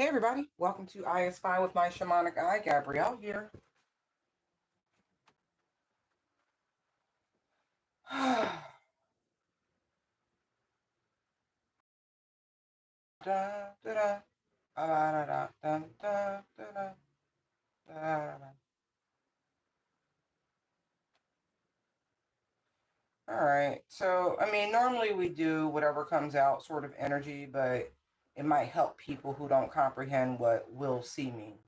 Hey everybody, welcome to I Spy with my shamanic eye, Gabrielle here. Da, da, da, da, da, da, da, da, da, da. All right, so I mean, normally we do whatever comes out sort of energy, but it might help people who don't comprehend what will see means.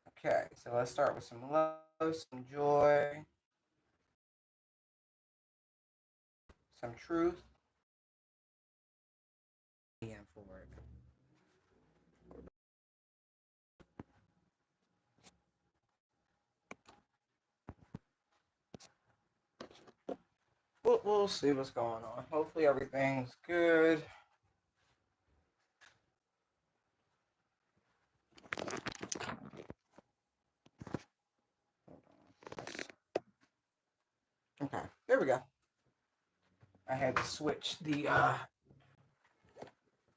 Okay, so let's start with some love, some joy, some truth. And for it. We'll see what's going on. Hopefully everything's good. Okay, there we go. I had to switch the,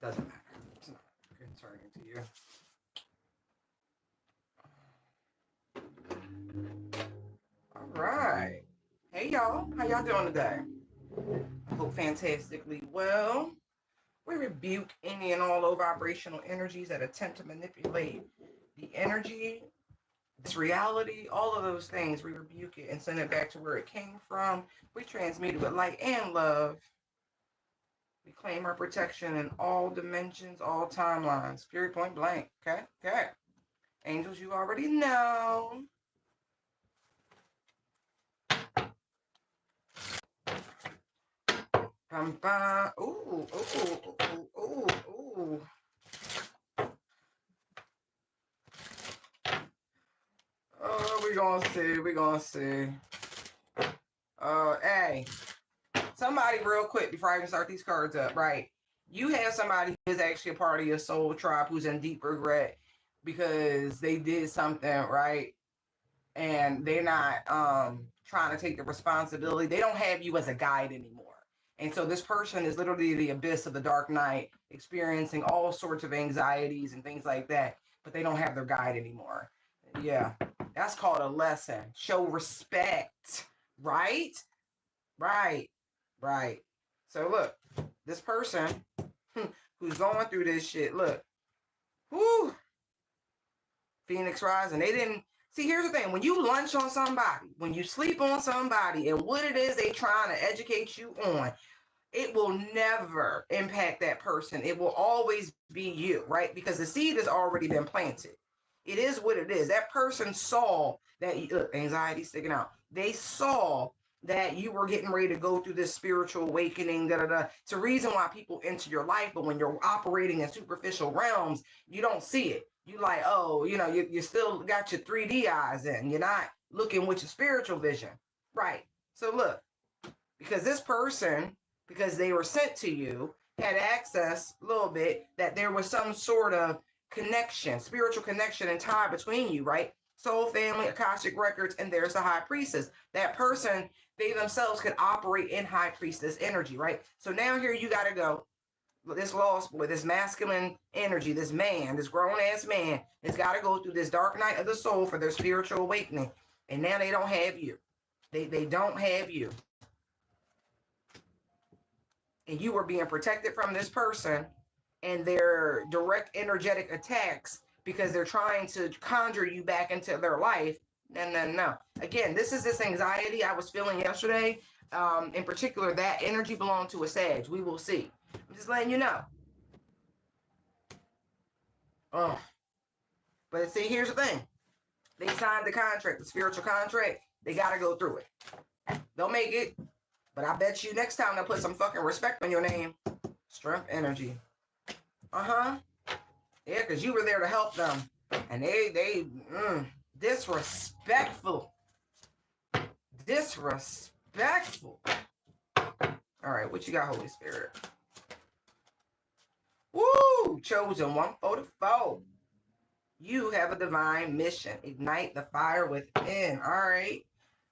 doesn't matter. It's not concerning to you. All right. Hey, y'all. How y'all doing today? I hope fantastically well. We rebuke any and all low vibrational energies that attempt to manipulate the energy, this reality, all of those things. We rebuke it and send it back to where it came from. We transmute it with light and love. We claim our protection in all dimensions, all timelines. Period, point blank. Okay? Okay. Angels, you already know. Bum, bum. Ooh, ooh, ooh, ooh, ooh. Oh, we gonna see. We gonna see. Hey, somebody real quick before I even start these cards up, right? You have somebody who's actually a part of your soul tribe who's in deep regret because they did something, right? And they're not trying to take the responsibility. They don't have you as a guide anymore. And so this person is literally the abyss of the dark night, experiencing all sorts of anxieties and things like that, but they don't have their guide anymore. Yeah, that's called a lesson. Show respect, right? Right, right. So look, this person who's going through this shit, look, whoo, Phoenix Rising. They didn't see. Here's the thing: when you lunch on somebody, when you sleep on somebody, and what it is they trying to educate you on, it will never impact that person. It will always be you, right? Because the seed has already been planted. It is what it is. That person saw that anxiety sticking out. They saw that you were getting ready to go through this spiritual awakening. Da da da. It's a reason why people enter your life, but when you're operating in superficial realms, you don't see it. You like, oh, you still got your 3D eyes in. You're not looking with your spiritual vision, right? So look, because this person, because they were sent to you, had access a little bit, that there was some sort of connection, spiritual connection and tie between you, right? Soul family, Akashic records, and there's the high priestess. That person, they themselves could operate in high priestess energy, right? So now here you got to go. This lost boy, this masculine energy, this man, this grown ass man, has got to go through this dark night of the soul for their spiritual awakening. And now they don't have you. They don't have you. And you were being protected from this person and their direct energetic attacks because they're trying to conjure you back into their life. No. Again, this is this anxiety I was feeling yesterday. In particular, that energy belonged to a Sag. We will see. I'm just letting you know. Oh, but see, here's the thing. They signed the contract, the spiritual contract. They got to go through it. They'll make it. But I bet you next time they'll put some fucking respect on your name. Strength energy. Uh-huh. Yeah, because you were there to help them. And they disrespectful. Disrespectful. All right, what you got, Holy Spirit? Woo! Chosen one for the foe. You have a divine mission. Ignite the fire within. All right.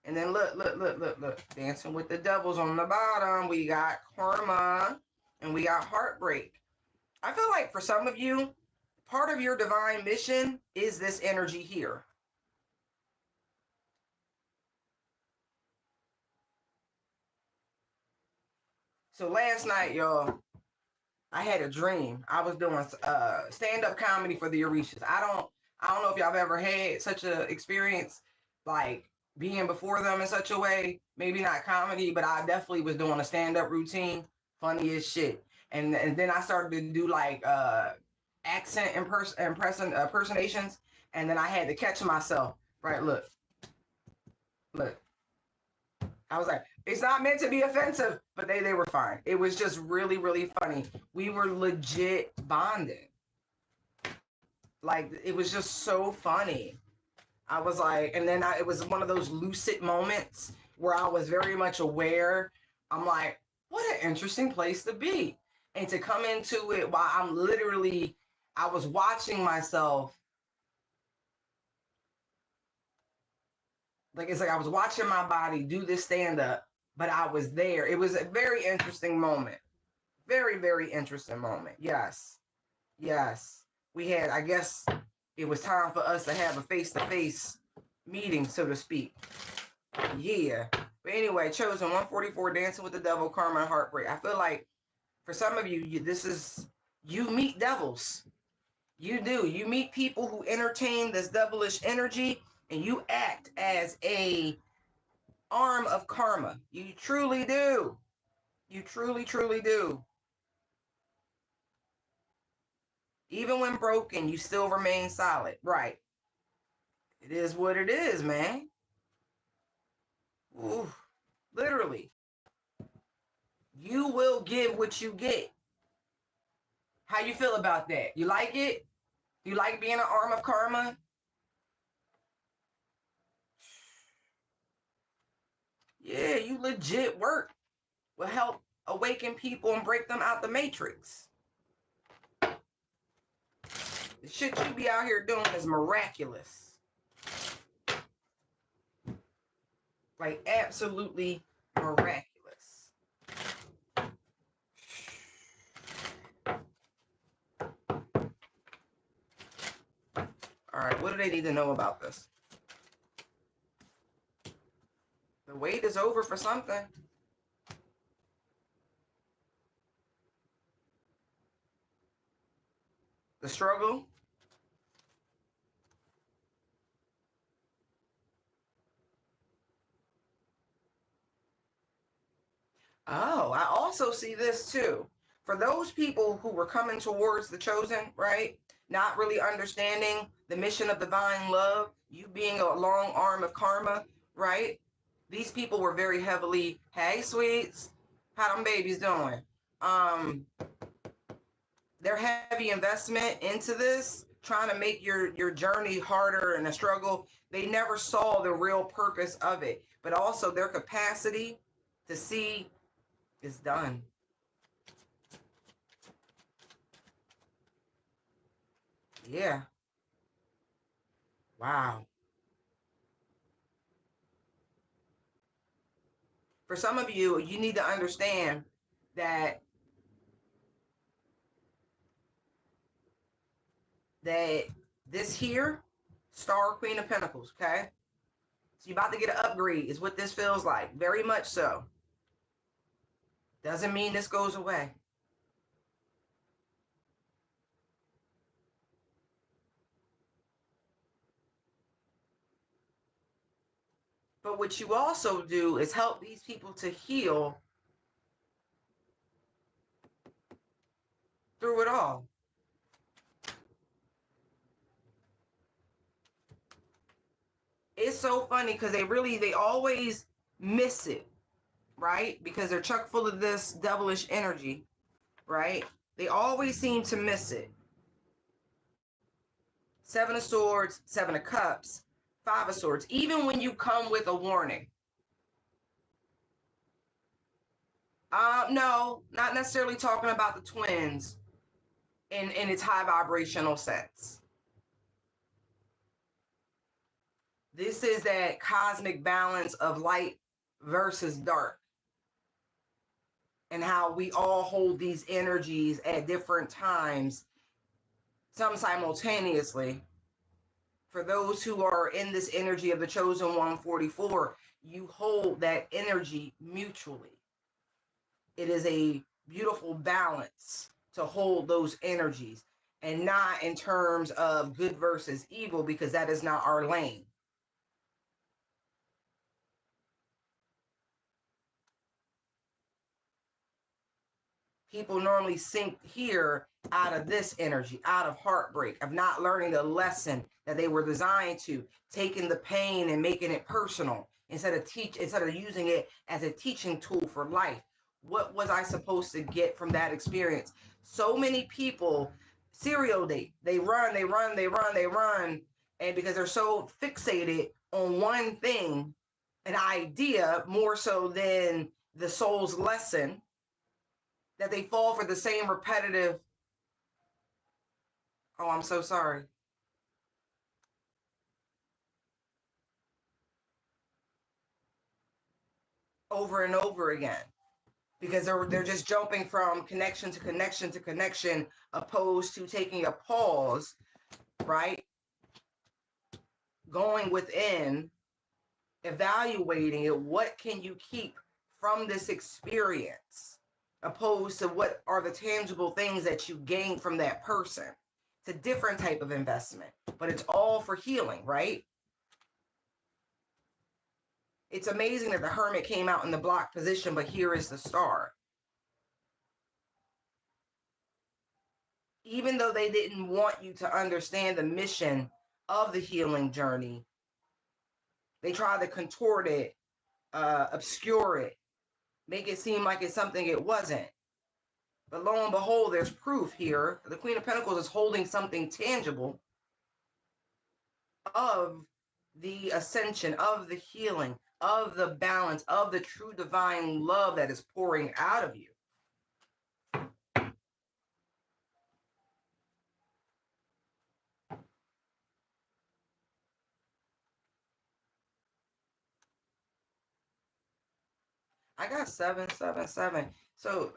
And then look. Dancing with the devils on the bottom. We got karma and we got heartbreak. I feel like for some of you, part of your divine mission is this energy here. So last night, y'all, I had a dream. I was doing stand-up comedy for the Orishas. I don't know if y'all have ever had such an experience, like being before them in such a way. Maybe not comedy, but I definitely was doing a stand-up routine. Funny as shit. And then I started to do like accent impersonations, and then I had to catch myself. Right, look. I was like, it's not meant to be offensive, but they were fine. It was just really, really funny. We were legit bonding. Like, it was just so funny. I was like, and then it was one of those lucid moments where I was very much aware. I'm like, what an interesting place to be. And to come into it while I was watching myself. Like, it's like I was watching my body do this stand up, but I was there. It was a very interesting moment. Very, very interesting moment. Yes. Yes. We had, I guess it was time for us to have a face-to-face meeting, so to speak. Yeah. But anyway, Chosen 144, Dancing with the Devil, Karma, and Heartbreak. I feel like for some of you, you meet devils. You do. You meet people who entertain this devilish energy, and you act as a arm of karma. You truly do. You truly, truly do. Even when broken, you still remain solid. Right. It is what it is, man. Ooh, literally. You will give what you get. How you feel about that? You like it? You like being an arm of karma? Yeah, you legit work. Will help awaken people and break them out the matrix. The shit you be out here doing is miraculous. Like, absolutely miraculous. All right, what do they need to know about this? The wait is over for something. The struggle. Oh, I also see this too. For those people who were coming towards the chosen, right? Not really understanding the mission of divine love, you being a long arm of karma, right? These people were very heavily, hey, sweets, how them babies doing? Their heavy investment into this, trying to make your journey harder and a struggle, they never saw the real purpose of it, but also their capacity to see is done. Yeah. Wow. For some of you, you need to understand that this here, Star Queen of Pentacles, okay? So you're about to get an upgrade is what this feels like. Very much so. Doesn't mean this goes away. But what you also do is help these people to heal through it all. It's so funny because they always miss it, right? Because they're chock full of this devilish energy, right? They always seem to miss it. Seven of Swords, Seven of Cups, Five of Swords, even when you come with a warning. No, not necessarily talking about the twins in its high vibrational sense. This is that cosmic balance of light versus dark, and how we all hold these energies at different times some simultaneously. For those who are in this energy of the chosen 144, you hold that energy mutually. It is a beautiful balance to hold those energies, and not in terms of good versus evil, because that is not our lane. People normally sink here out of this energy, out of heartbreak, of not learning the lesson that they were designed to, taking the pain and making it personal instead of using it as a teaching tool for life. What was I supposed to get from that experience? So many people serial date. They run, they run, they run, they run. And because they're so fixated on one thing, an idea more so than the soul's lesson, that they fall for the same repetitive, oh, I'm so sorry, over and over again, because they're just jumping from connection to connection to connection, opposed to taking a pause, right? Going within, evaluating it. What can you keep from this experience, opposed to what are the tangible things that you gain from that person? It's a different type of investment, but it's all for healing, right? It's amazing that the Hermit came out in the block position, but here is the Star. Even though they didn't want you to understand the mission of the healing journey, they tried to contort it, obscure it, make it seem like it's something it wasn't. But lo and behold, there's proof here. The Queen of Pentacles is holding something tangible of the ascension, of the healing, of the balance, of the true divine love that is pouring out of you. I got 777. So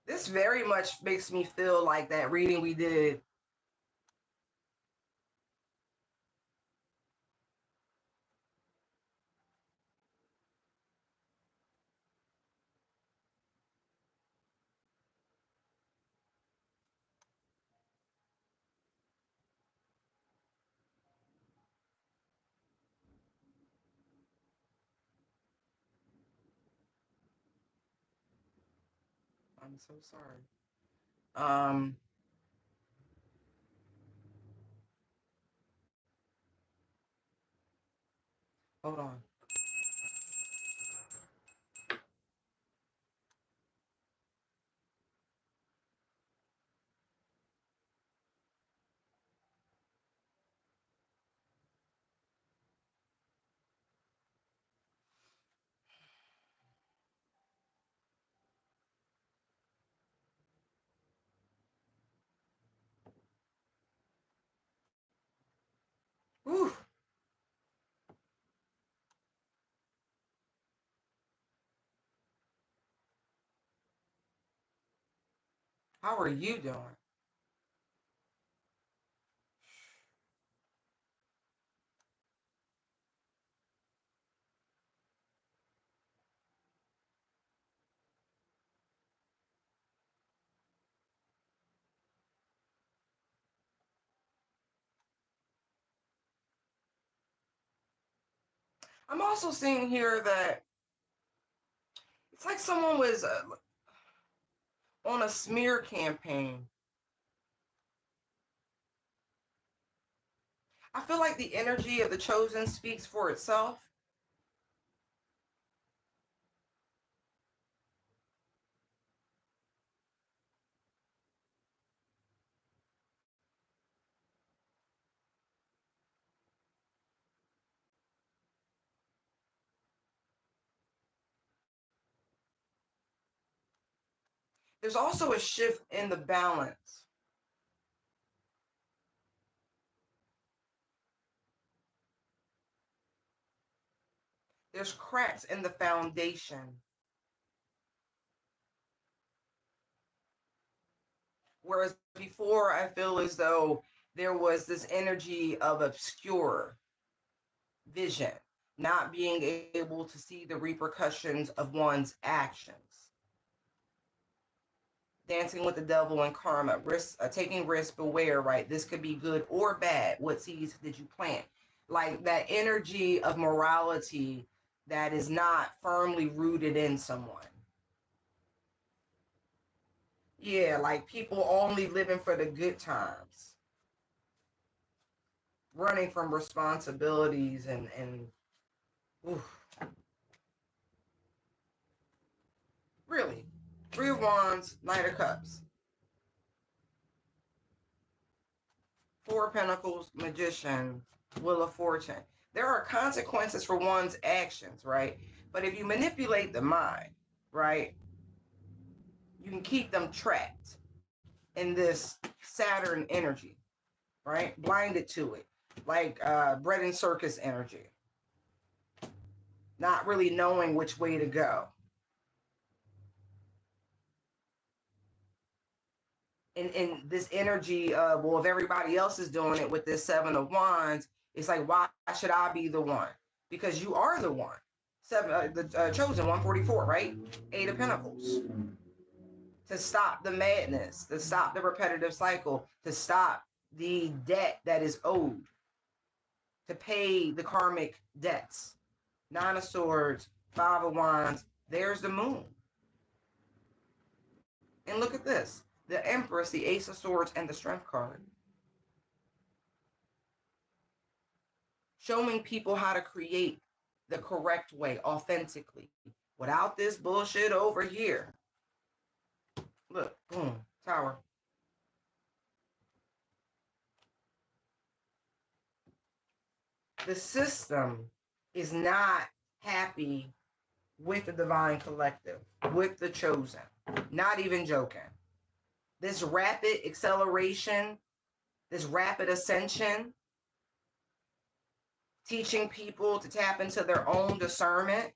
this very much makes me feel like that reading we did. I'm so sorry. Um, Hold on. Whew. How are you doing? I'm also seeing here that it's like someone was on a smear campaign. I feel like the energy of the chosen speaks for itself. There's also a shift in the balance. There's cracks in the foundation. Whereas before, I feel as though there was this energy of obscure vision, not being able to see the repercussions of one's actions. Dancing with the devil and karma, risk, taking risk, beware, right? This could be good or bad. What seeds did you plant? Like that energy of morality that is not firmly rooted in someone. Yeah, like people only living for the good times, running from responsibilities and oof. Really. Three of Wands, Knight of Cups. Four of Pentacles, Magician, Wheel of Fortune. There are consequences for one's actions, right? But if you manipulate the mind, right, you can keep them trapped in this Saturn energy, right? Blinded to it. Like bread and circus energy. Not really knowing which way to go. In this energy of, well, if everybody else is doing it with this Seven of Wands, it's like, why should I be the one? Because you are the one. The chosen 144, right? Eight of Pentacles. To stop the madness, to stop the repetitive cycle, to stop the debt that is owed, to pay the karmic debts. Nine of Swords, Five of Wands. There's the moon. And look at this. The Empress, the Ace of Swords, and the Strength card. Showing people how to create the correct way, authentically, without this bullshit over here. Look, boom, Tower. The system is not happy with the divine collective, with the chosen. Not even joking. This rapid acceleration, this rapid ascension, teaching people to tap into their own discernment,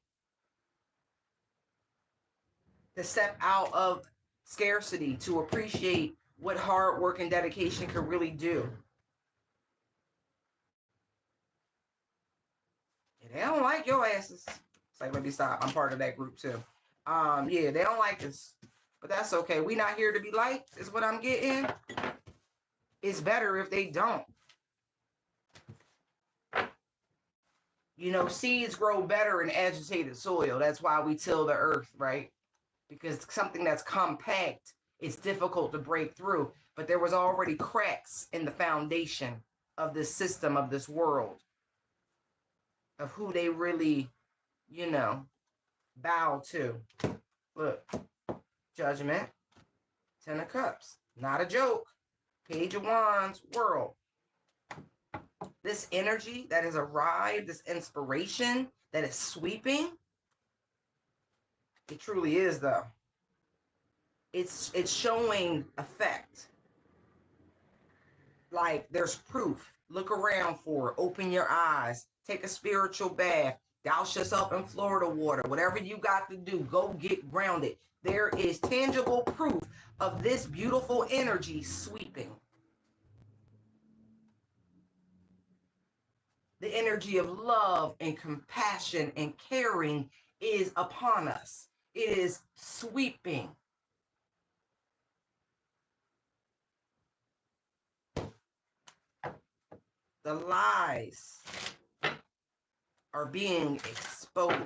to step out of scarcity, to appreciate what hard work and dedication can really do. And they don't like your asses. It's like, let me stop. I'm part of that group too. Yeah, they don't like us. But that's okay. We not here to be liked, is what I'm getting. It's better if they don't. You know, seeds grow better in agitated soil. That's why we till the earth, right? Because something that's compact, it's difficult to break through. But there was already cracks in the foundation of this system, of this world, of who they really, you know, bow to. Look, Judgment, Ten of Cups. Not a joke. Page of Wands, world. This energy that has arrived, this inspiration that is sweeping, it truly is, though. It's showing effect. Like there's proof. Look around for it. Open your eyes. Take a spiritual bath. Douse yourself in Florida water. Whatever you got to do, go get grounded. There is tangible proof of this beautiful energy sweeping. The energy of love and compassion and caring is upon us. It is sweeping. The lies are being exposed.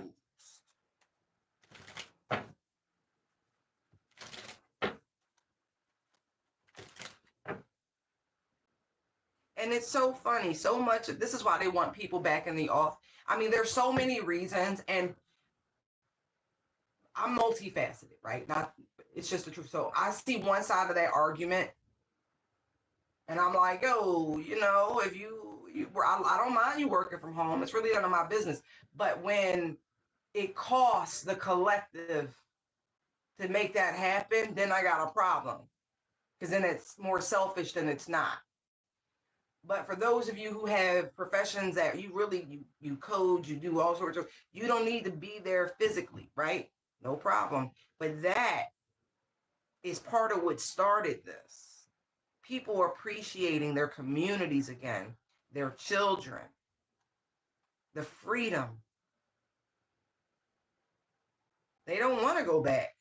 And it's so funny, so much. This is why they want people back in the off. I mean, there's so many reasons, and I'm multifaceted, right? Not, it's just the truth. So I see one side of that argument, and I'm like, yo, you know, if I don't mind you working from home. It's really none of my business. But when it costs the collective to make that happen, then I got a problem. Because then it's more selfish than it's not. But for those of you who have professions that you really, you code, you do all sorts of, you don't need to be there physically, right? No problem. But that is part of what started this. People appreciating their communities again, their children, the freedom. They don't want to go back.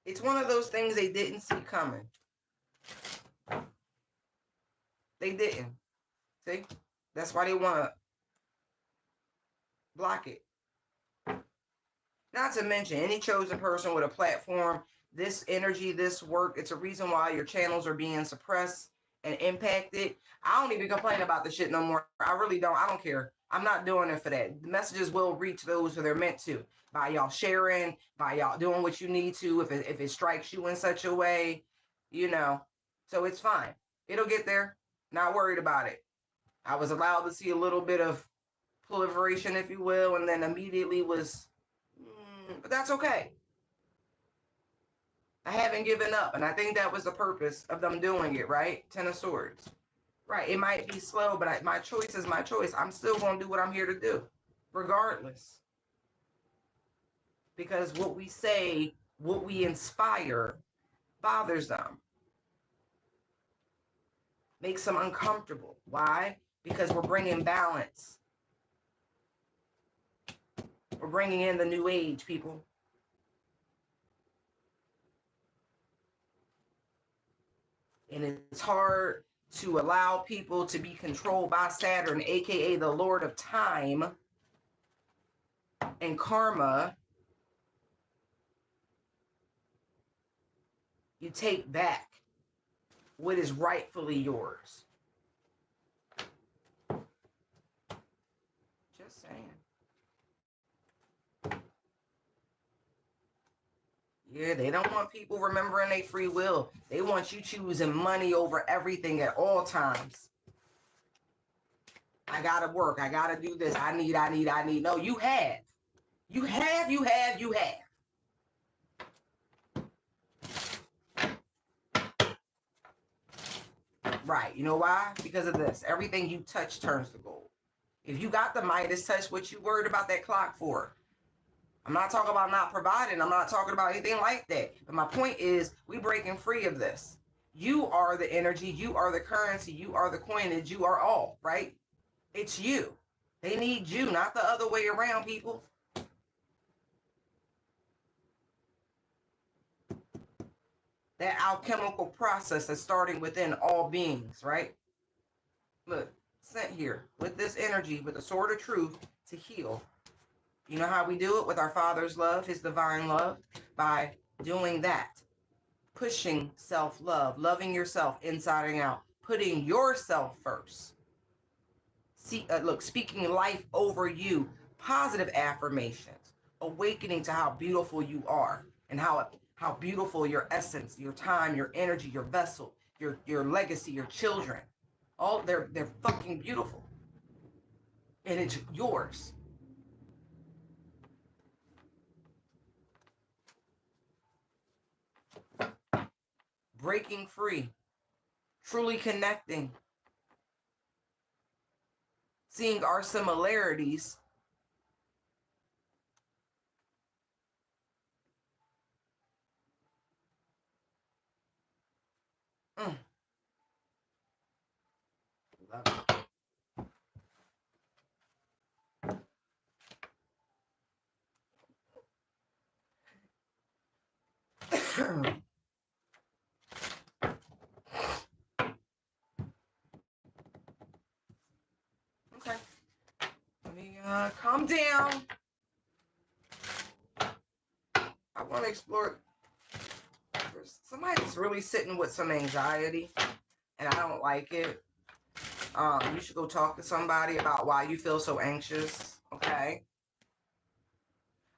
It's one of those things they didn't see coming. They didn't. See? That's why they want to block it. Not to mention, any chosen person with a platform, this energy, this work, it's a reason why your channels are being suppressed and impacted. I don't even complain about the shit no more. I really don't. I don't care. I'm not doing it for that. The messages will reach those who they're meant to. By y'all sharing, by y'all doing what you need to, if it strikes you in such a way, you know. So it's fine. It'll get there. Not worried about it. I was allowed to see a little bit of proliferation, if you will, and then immediately was but that's okay. I haven't given up, and I think that was the purpose of them doing it, right? Ten of Swords. Right, it might be slow, but my choice is my choice. I'm still going to do what I'm here to do, regardless. Because what we say, what we inspire, bothers them. Makes them uncomfortable. Why? Because we're bringing balance. We're bringing in the new age, people. And it's hard to allow people to be controlled by Saturn, aka the Lord of Time and Karma. You take back what is rightfully yours. Just saying. Yeah, they don't want people remembering their free will. They want you choosing money over everything at all times. I gotta work. I gotta do this. I need. No, you have. You have. Right. You know why? Because of this. Everything you touch turns to gold. If you got the Midas touch, what you worried about that clock for? I'm not talking about not providing. I'm not talking about anything like that. But my point is, we breaking free of this. You are the energy. You are the currency. You are the coinage. You are all, right? It's you. They need you, not the other way around, people. That alchemical process is starting within all beings, right? Look, sent here with this energy, with the sword of truth to heal. You know how we do it? With our Father's love, his divine love, by doing that. Pushing self-love, loving yourself inside and out, putting yourself first. See, look, speaking life over you, positive affirmations, awakening to how beautiful you are and how beautiful your essence, your time, your energy, your vessel, your legacy, your children. All they're fucking beautiful. And it's yours. Breaking free, truly connecting, seeing our similarities. Love it. Okay. Let me calm down. I want to explore. Somebody's really sitting with some anxiety, and I don't like it. You should go talk to somebody about why you feel so anxious. Okay.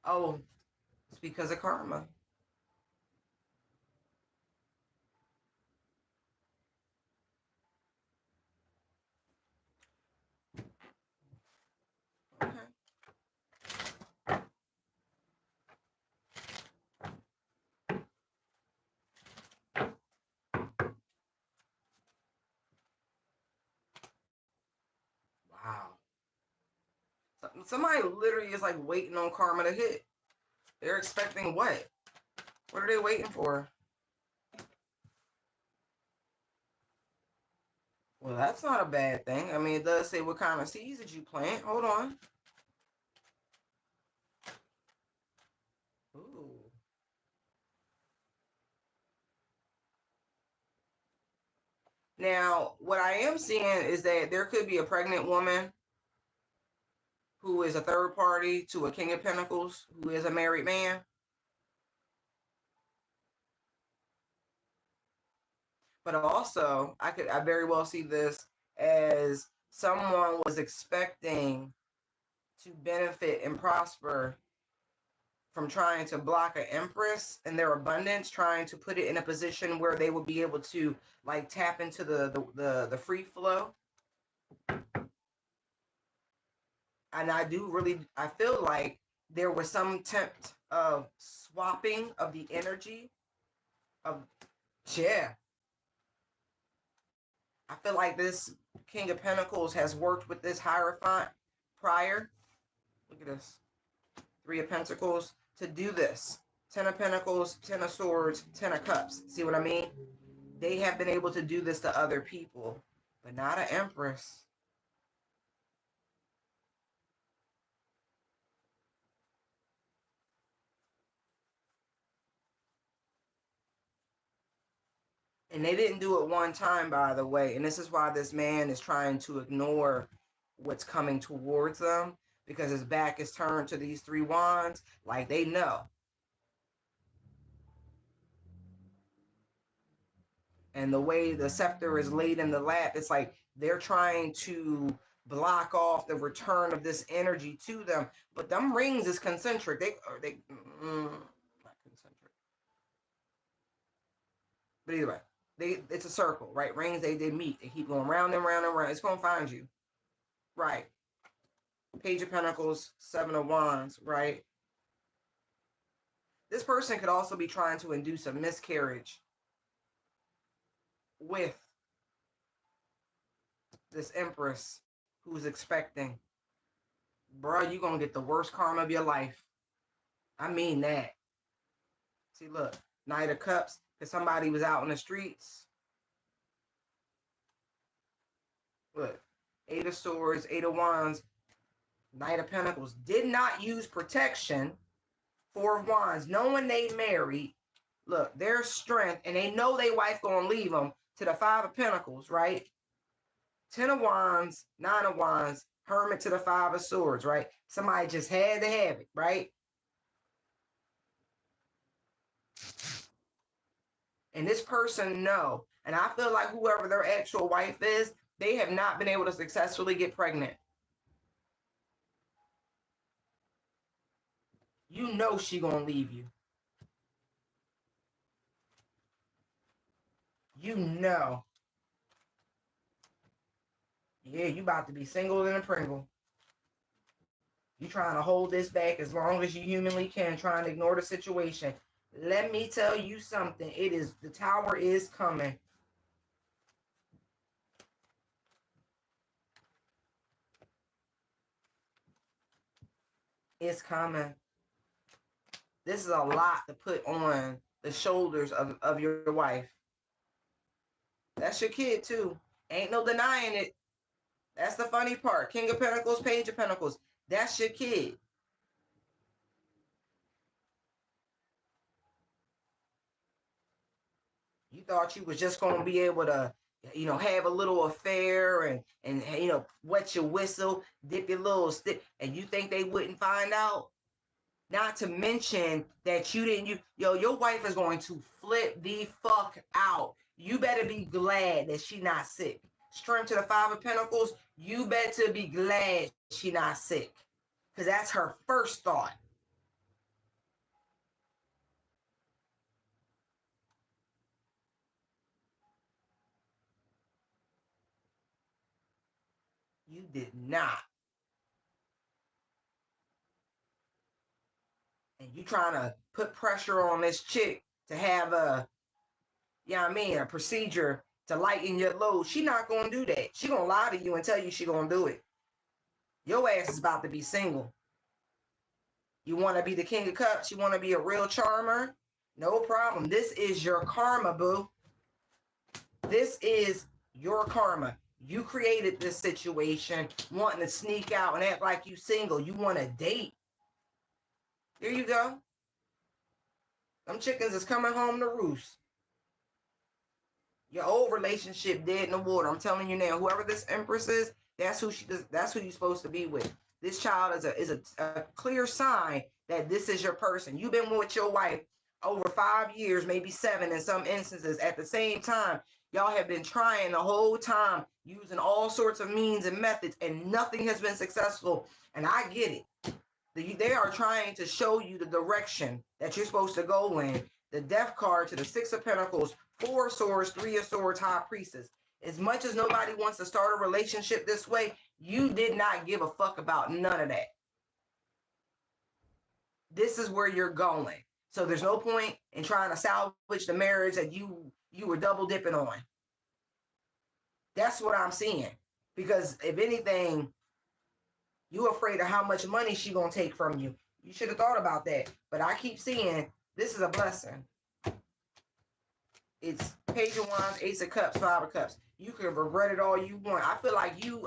Oh, it's because of karma. Okay. Somebody literally is like waiting on karma to hit. They're expecting what? What are they waiting for? Well, that's not a bad thing. I mean, it does say what kind of seeds did you plant. Hold on. Ooh. Now, what I am seeing is that there could be a pregnant woman who is a third party to a King of Pentacles, who is a married man. But also, I very well see this as someone was expecting to benefit and prosper from trying to block an empress and their abundance, trying to put it in a position where they would be able to like tap into the free flow. And I feel like there was some attempt of swapping of the energy of, yeah. I feel like this King of Pentacles has worked with this Hierophant prior. Look at this. Three of Pentacles to do this. 10 of Pentacles, 10 of Swords, 10 of Cups. See what I mean? They have been able to do this to other people, but not an Empress. And they didn't do it one time, by the way. And this is why this man is trying to ignore what's coming towards them, because his back is turned to these three wands. Like, they know. And the way the scepter is laid in the lap, it's like they're trying to block off the return of this energy to them. But them rings is concentric. They not concentric. But either way, it's a circle, right? Rings, they meet. They keep going round and round and round. It's going to find you. Right. Page of Pentacles, Seven of Wands, right? This person could also be trying to induce a miscarriage with this Empress who's expecting. Bro, you're going to get the worst karma of your life. I mean that. See, look, Knight of Cups, because somebody was out in the streets. Look, Eight of Swords, Eight of Wands, Knight of Pentacles. Did not use protection. Four of Wands, knowing they married. Look, their strength, and they know their wife going to leave them to the Five of Pentacles, right? 10 of Wands, 9 of Wands, Hermit to the Five of Swords, right? Somebody just had to have it, right? And this person know. And I feel like whoever their actual wife is, they have not been able to successfully get pregnant. You know she gonna leave you. You know. Yeah, you about to be single than a Pringle. You trying to hold this back as long as you humanly can, trying to ignore the situation. Let me tell you something. The Tower is coming. It's coming. This is a lot to put on the shoulders of your wife. That's your kid too. Ain't no denying it. That's the funny part. King of Pentacles, Page of Pentacles. That's your kid. You thought you was just going to be able to, have a little affair and wet your whistle, dip your little stick, and you think they wouldn't find out? Not to mention that your wife is going to flip the fuck out. You better be glad that she not sick. Strength to the Five of Pentacles, you better be glad she not sick. Because that's her first thought. You did not. And you trying to put pressure on this chick to have a procedure to lighten your load. She not going to do that. She going to lie to you and tell you she going to do it. Your ass is about to be single. You want to be the King of Cups? You want to be a real charmer? No problem. This is your karma, boo. This is your karma. You created this situation wanting to sneak out and act like you single. You want to date. There you go. Them chickens is coming home to roost. Your old relationship dead in the water. I'm telling you now, whoever this Empress is, that's who that's who you're supposed to be with. This child is a clear sign that this is your person. You've been with your wife over 5 years, maybe 7 in some instances. At the same time, y'all have been trying the whole time, using all sorts of means and methods, and nothing has been successful. And I get it. They are trying to show you the direction that you're supposed to go in. The Death card to the 6 of Pentacles, 4 of Swords, 3 of Swords, High Priestess. As much as nobody wants to start a relationship this way, you did not give a fuck about none of that. This is where you're going. So there's no point in trying to salvage the marriage that you were double dipping on. That's what I'm seeing. Because if anything, you're afraid of how much money she's going to take from you. You should have thought about that. But I keep seeing this is a blessing. It's Page of Wands, Ace of Cups, 5 of Cups. You can regret it all you want. I feel like you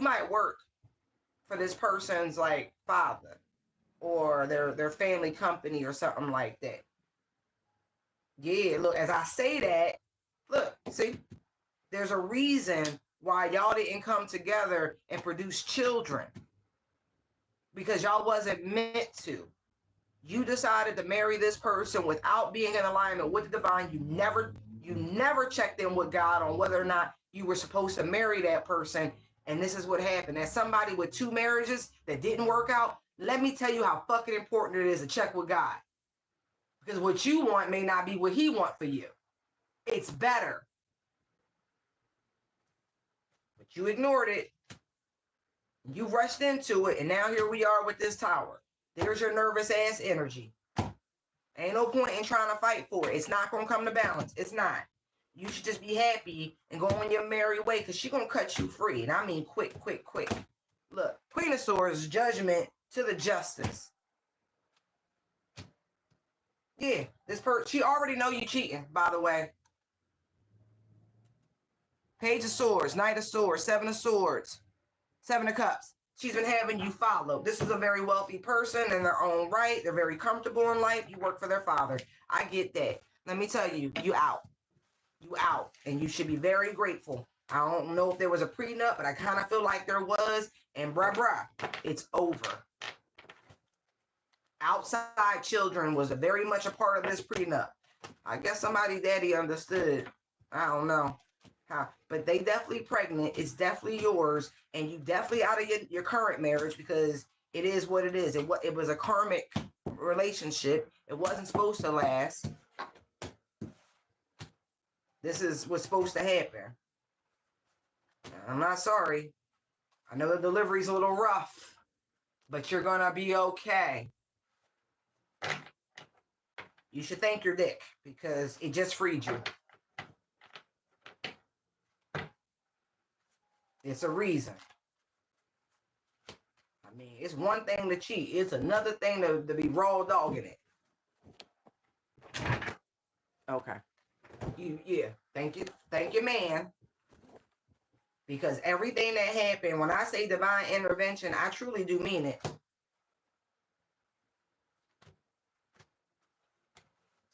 might work for this person's like father or their family company or something like that. Yeah, look, as I say that, look, see, there's a reason why y'all didn't come together and produce children. Because y'all wasn't meant to. You decided to marry this person without being in alignment with the divine. You never checked in with God on whether or not you were supposed to marry that person. And this is what happened. As somebody with 2 marriages that didn't work out, let me tell you how fucking important it is to check with God. Because what you want may not be what he wants for you. It's better. But you ignored it. You rushed into it, and now here we are with this Tower. There's your nervous ass energy. Ain't no point in trying to fight for it. It's not going to come to balance. It's not. You should just be happy and go on your merry way, because she's going to cut you free. And I mean quick, quick, quick. Look, Queen of Swords, judgment to the justice. Yeah, she already know you cheating, by the way. Page of Swords, Knight of Swords, 7 of Swords, 7 of Cups. She's been having you followed. This is a very wealthy person in their own right. They're very comfortable in life. You work for their father. I get that. Let me tell you, you out. You out. And you should be very grateful. I don't know if there was a prenup, but I kind of feel like there was. And bruh, it's over. Outside children was very much a part of this prenup. I guess somebody's daddy understood. I don't know. But they definitely pregnant. It's definitely yours, and you definitely out of your current marriage, because it is what it is. It was a karmic relationship. It wasn't supposed to last. This is what's supposed to happen. I'm not sorry. I know the delivery's a little rough, but you're gonna be okay. You should thank your dick, because it just freed you. It's a reason. I mean, it's one thing to cheat. It's another thing to be raw dogging it. Okay. Yeah. Thank you. Thank you, man. Because everything that happened, when I say divine intervention, I truly do mean it.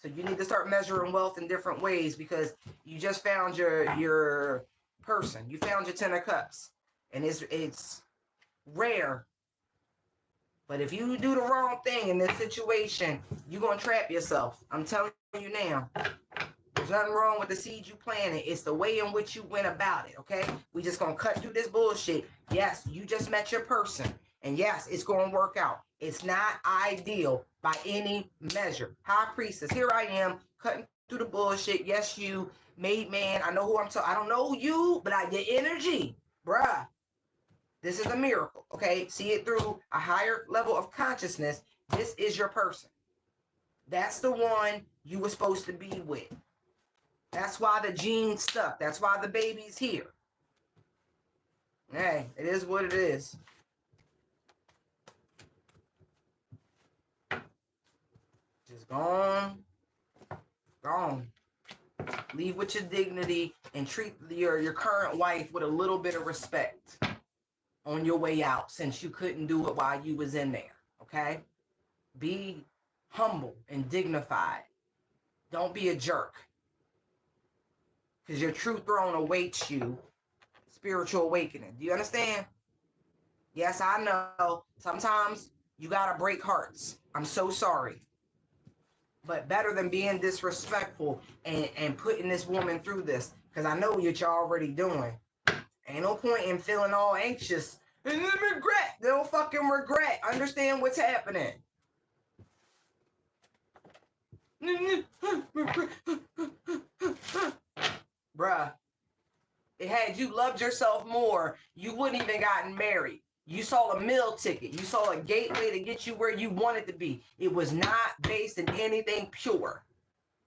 So you need to start measuring wealth in different ways, because you just found your person. You found your 10 of Cups, and it's rare. But if you do the wrong thing in this situation, you're gonna trap yourself. I'm telling you now. There's nothing wrong with the seed you planted. It's the way in which you went about it. Okay, we just gonna cut through this bullshit. Yes, you just met your person, and yes, it's gonna work out. It's not ideal by any measure. High Priestess, here I am cutting through the bullshit. Yes, you made man. I know who I'm talking. I don't know you, but I get energy, bruh. This is a miracle. Okay, see it through a higher level of consciousness. This is your person. That's the one you were supposed to be with. That's why the gene stuck. That's why the baby's here. Hey, it is what it is. gone. Gone. Leave with your dignity and treat your current wife with a little bit of respect on your way out, since you couldn't do it while you was in there. Okay? Be humble and dignified. Don't be a jerk. Because your true throne awaits you. Spiritual awakening. Do you understand? Yes, I know. Sometimes you gotta break hearts. I'm so sorry. But better than being disrespectful and putting this woman through this. Because I know what you're already doing. Ain't no point in feeling all anxious and regret. No fucking regret. Understand what's happening. Bruh, it had you loved yourself more, you wouldn't even gotten married. You saw a meal ticket. You saw a gateway to get you where you wanted to be. It was not based in anything pure.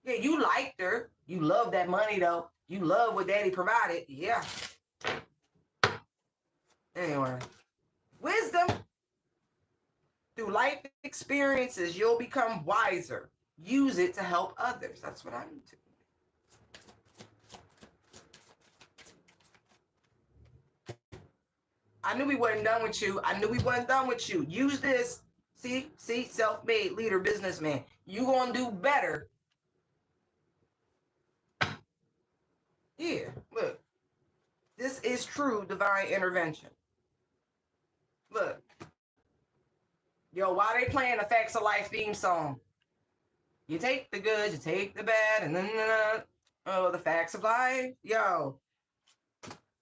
Yeah, you liked her. You love that money, though. You love what daddy provided. Yeah. Anyway. Wisdom. Through life experiences, you'll become wiser. Use it to help others. That's what I need to. I knew we wasn't done with you. I knew we wasn't done with you. Use this. See, self-made leader, businessman. You gonna do better. Yeah, look. This is true divine intervention. Look. Yo, why they playing the Facts of Life theme song? You take the good, you take the bad, and then oh, the facts of life. Yo,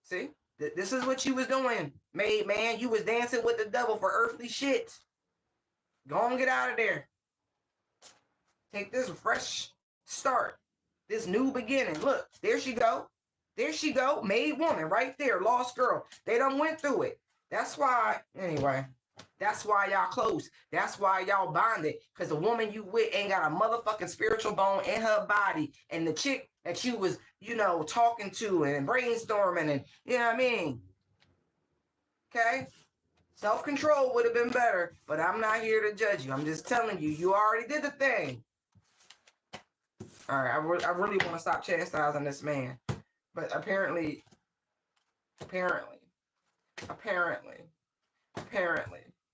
see, this is what you was doing, made man. You was dancing with the devil for earthly shit. Go on, get out of there. Take this fresh start, this new beginning. Look, there she go. There she go, made woman right there, lost girl. They done went through it. That's why, anyway. That's why y'all close. That's why y'all bonded. Because the woman you with ain't got a motherfucking spiritual bone in her body. And the chick that you was, talking to and brainstorming and, you know what I mean? Okay? Self-control would have been better. But I'm not here to judge you. I'm just telling you, you already did the thing. All right, I really want to stop chastising this man. But apparently,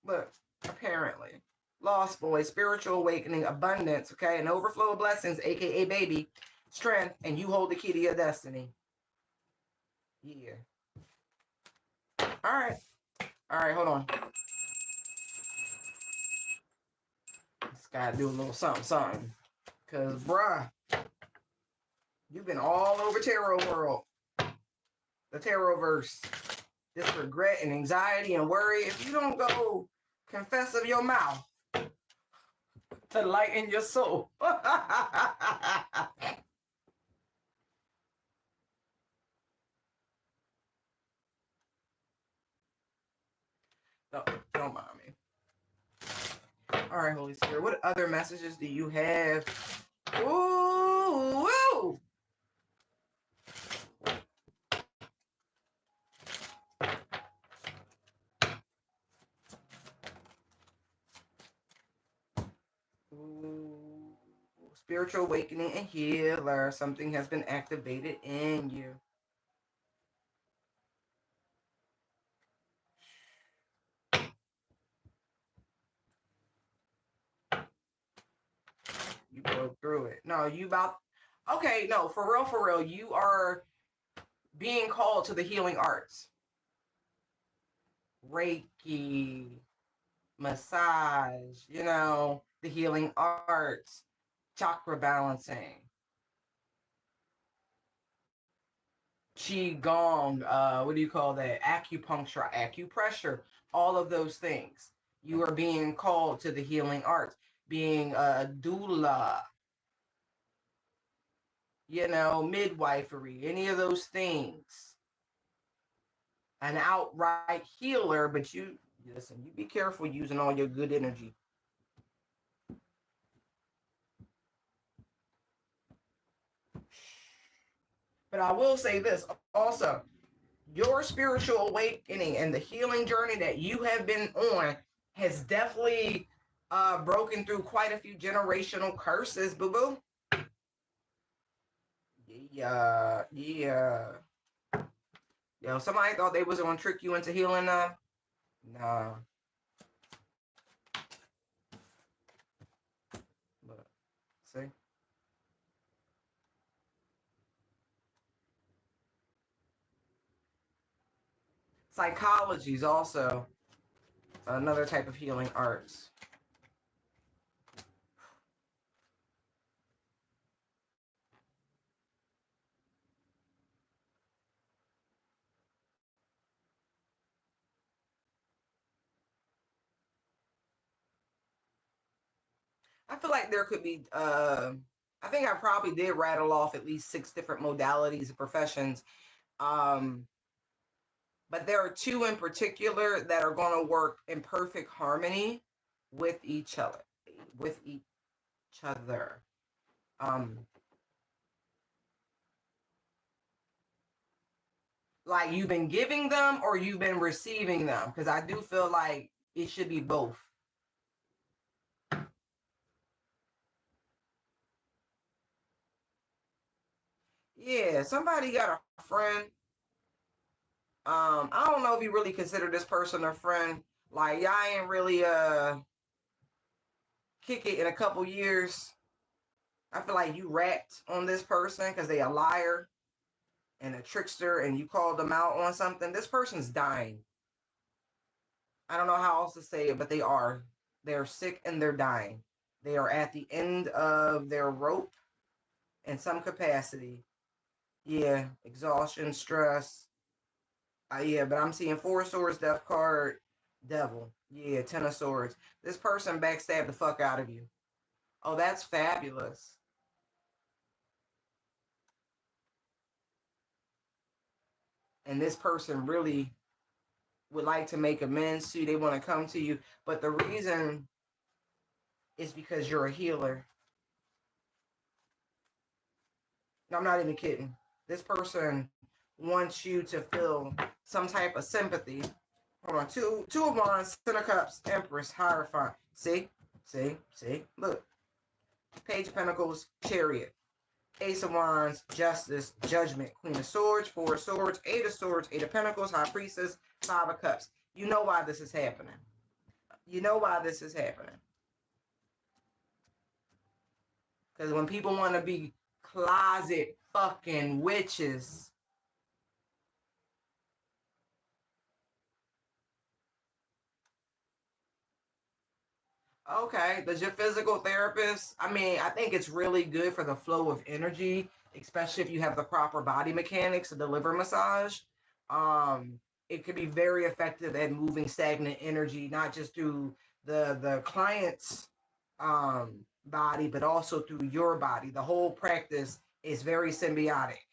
look, apparently, lost boy, spiritual awakening, abundance, okay, and overflow of blessings, aka baby, strength, and you hold the key to your destiny. Yeah. All right, hold on. Just gotta do a little something, cause bruh, you've been all over tarot world, the tarot verse. This regret and anxiety and worry, if you don't go confess of your mouth to lighten your soul. Don't mind me. All right, Holy Spirit, what other messages do you have? Ooh, woo! Ooh, spiritual awakening and healer. Something has been activated in you. You broke through it. No, okay, no, for real, you are being called to the healing arts. Reiki, massage, the healing arts, chakra balancing, qigong, what do you call that? Acupuncture, acupressure, all of those things. You are being called to the healing arts, being a doula, midwifery, any of those things. An outright healer, but you be careful using all your good energy. But I will say this also, your spiritual awakening and the healing journey that you have been on has definitely broken through quite a few generational curses, boo-boo. Yeah. Yo, somebody thought they was gonna trick you into healing them. Nah. Look, see? Psychology is also another type of healing arts. I feel like there could be I think I probably did rattle off at least 6 different modalities of professions. Um, but there are 2 in particular that are going to work in perfect harmony with each other, with each other. Um, like you've been giving them or you've been receiving them, because I do feel like it should be both. Yeah, somebody got a friend. I don't know if you really consider this person a friend. Like y'all ain't really kick it in a couple years. I feel like you racked on this person because they a liar and a trickster, and you called them out on something. This person's dying. I don't know how else to say it, but they are. They're sick and they're dying. They are at the end of their rope in some capacity. Yeah, exhaustion, stress. Yeah, but I'm seeing 4 of Swords, Death card, Devil. Yeah, 10 of Swords. This person backstabbed the fuck out of you. Oh, that's fabulous. And this person really would like to make amends to you. They want to come to you. But the reason is because you're a healer. No, I'm not even kidding. This person wants you to feel some type of sympathy. Hold on. Two of Wands, 10 of Cups, Empress, Hierophant. See? Look. Page of Pentacles, Chariot. Ace of Wands, Justice, Judgment, Queen of Swords, 4 of Swords, 8 of Swords, 8 of Pentacles, High Priestess, 5 of Cups. You know why this is happening. You know why this is happening. Because when people want to be closet fucking witches, okay, does your physical therapist? I mean, I think it's really good for the flow of energy, especially if you have the proper body mechanics to deliver massage. It could be very effective at moving stagnant energy, not just through the client's body, but also through your body. The whole practice is very symbiotic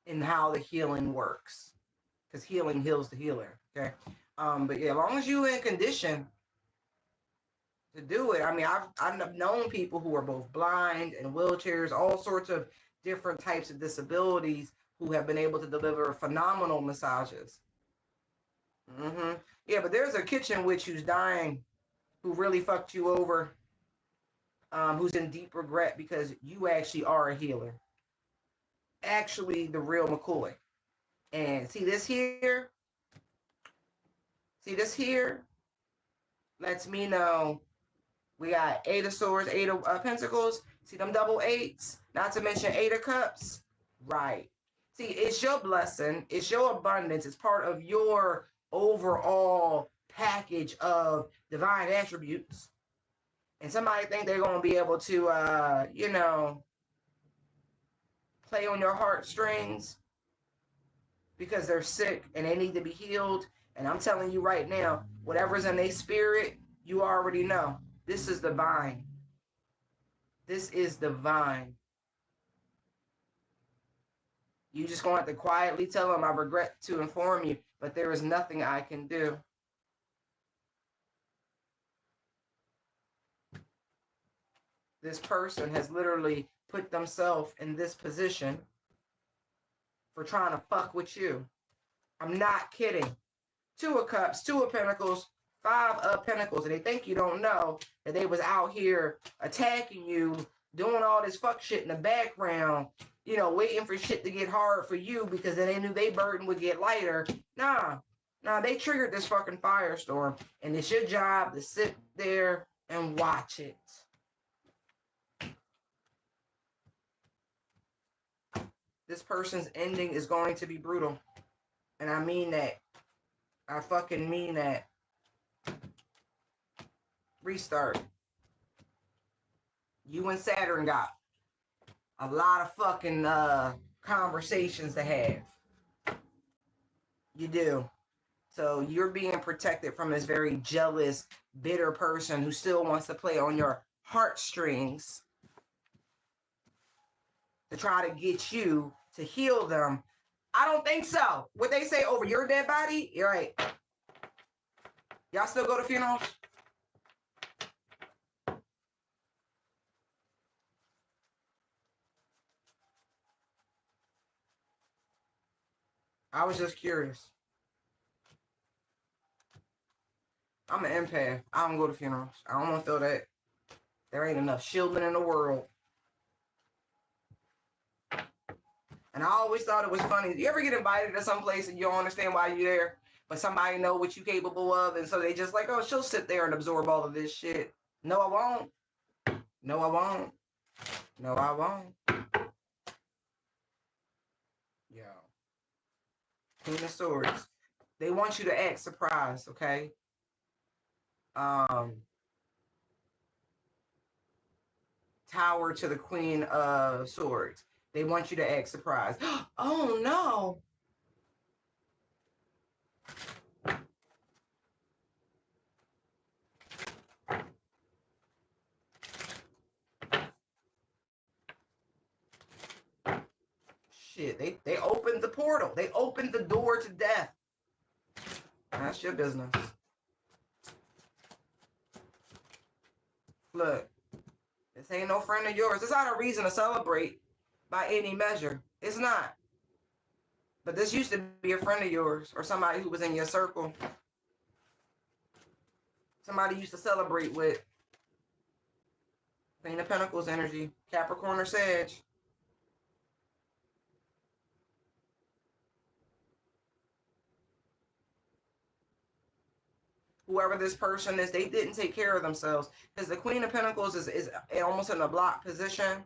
in how the healing works, because healing heals the healer. Okay, but yeah, as long as you in condition to do it. I mean, I've known people who are both blind and wheelchairs, all sorts of different types of disabilities, who have been able to deliver phenomenal massages. Yeah, but there's a kitchen witch who's dying, who really fucked you over, who's in deep regret because you actually are a healer. Actually, the real McCoy. And see this here lets me know we got 8 of Swords, 8 of Pentacles. See them double eights? Not to mention 8 of Cups. Right. See, it's your blessing. It's your abundance. It's part of your overall package of divine attributes. And somebody think they're going to be able to, play on your heartstrings because they're sick and they need to be healed. And I'm telling you right now, whatever's in their spirit, you already know. This is divine. This is divine. You just going to have to quietly tell them, I regret to inform you, but there is nothing I can do. This person has literally put themselves in this position for trying to fuck with you. I'm not kidding. 2 of Cups, 2 of Pentacles, Five of Pentacles, and they think you don't know that they was out here attacking you, doing all this fuck shit in the background, you know, waiting for shit to get hard for you because then they knew their burden would get lighter. Nah, they triggered this fucking firestorm, and it's your job to sit there and watch it. This person's ending is going to be brutal, and I mean that. I fucking mean that. Restart. You and Saturn got a lot of fucking conversations to have. You do. So you're being protected from this very jealous, bitter person who still wants to play on your heartstrings to try to get you to heal them. I don't think so. What they say over your dead body, you're right. Y'all still go to funerals? I was just curious. I'm an empath. I don't go to funerals. I don't want to feel that. There ain't enough shielding in the world. And I always thought it was funny. You ever get invited to some place and you don't understand why you're there, but somebody know what you're capable of, and so they just like, oh, she'll sit there and absorb all of this shit. No, I won't. No, I won't. No, I won't. Yo. Queen of Swords. They want you to act surprised, okay? Tower to the Queen of Swords. They want you to act surprised. Oh, no. Shit, they opened the portal. They opened the door to death. That's your business. Look, this ain't no friend of yours. It's not a reason to celebrate by any measure. It's not. But this used to be a friend of yours or somebody who was in your circle. Somebody used to celebrate with. Queen of Pentacles energy. Capricorn or Sag. Whoever this person is, they didn't take care of themselves. Because the Queen of Pentacles is almost in a block position.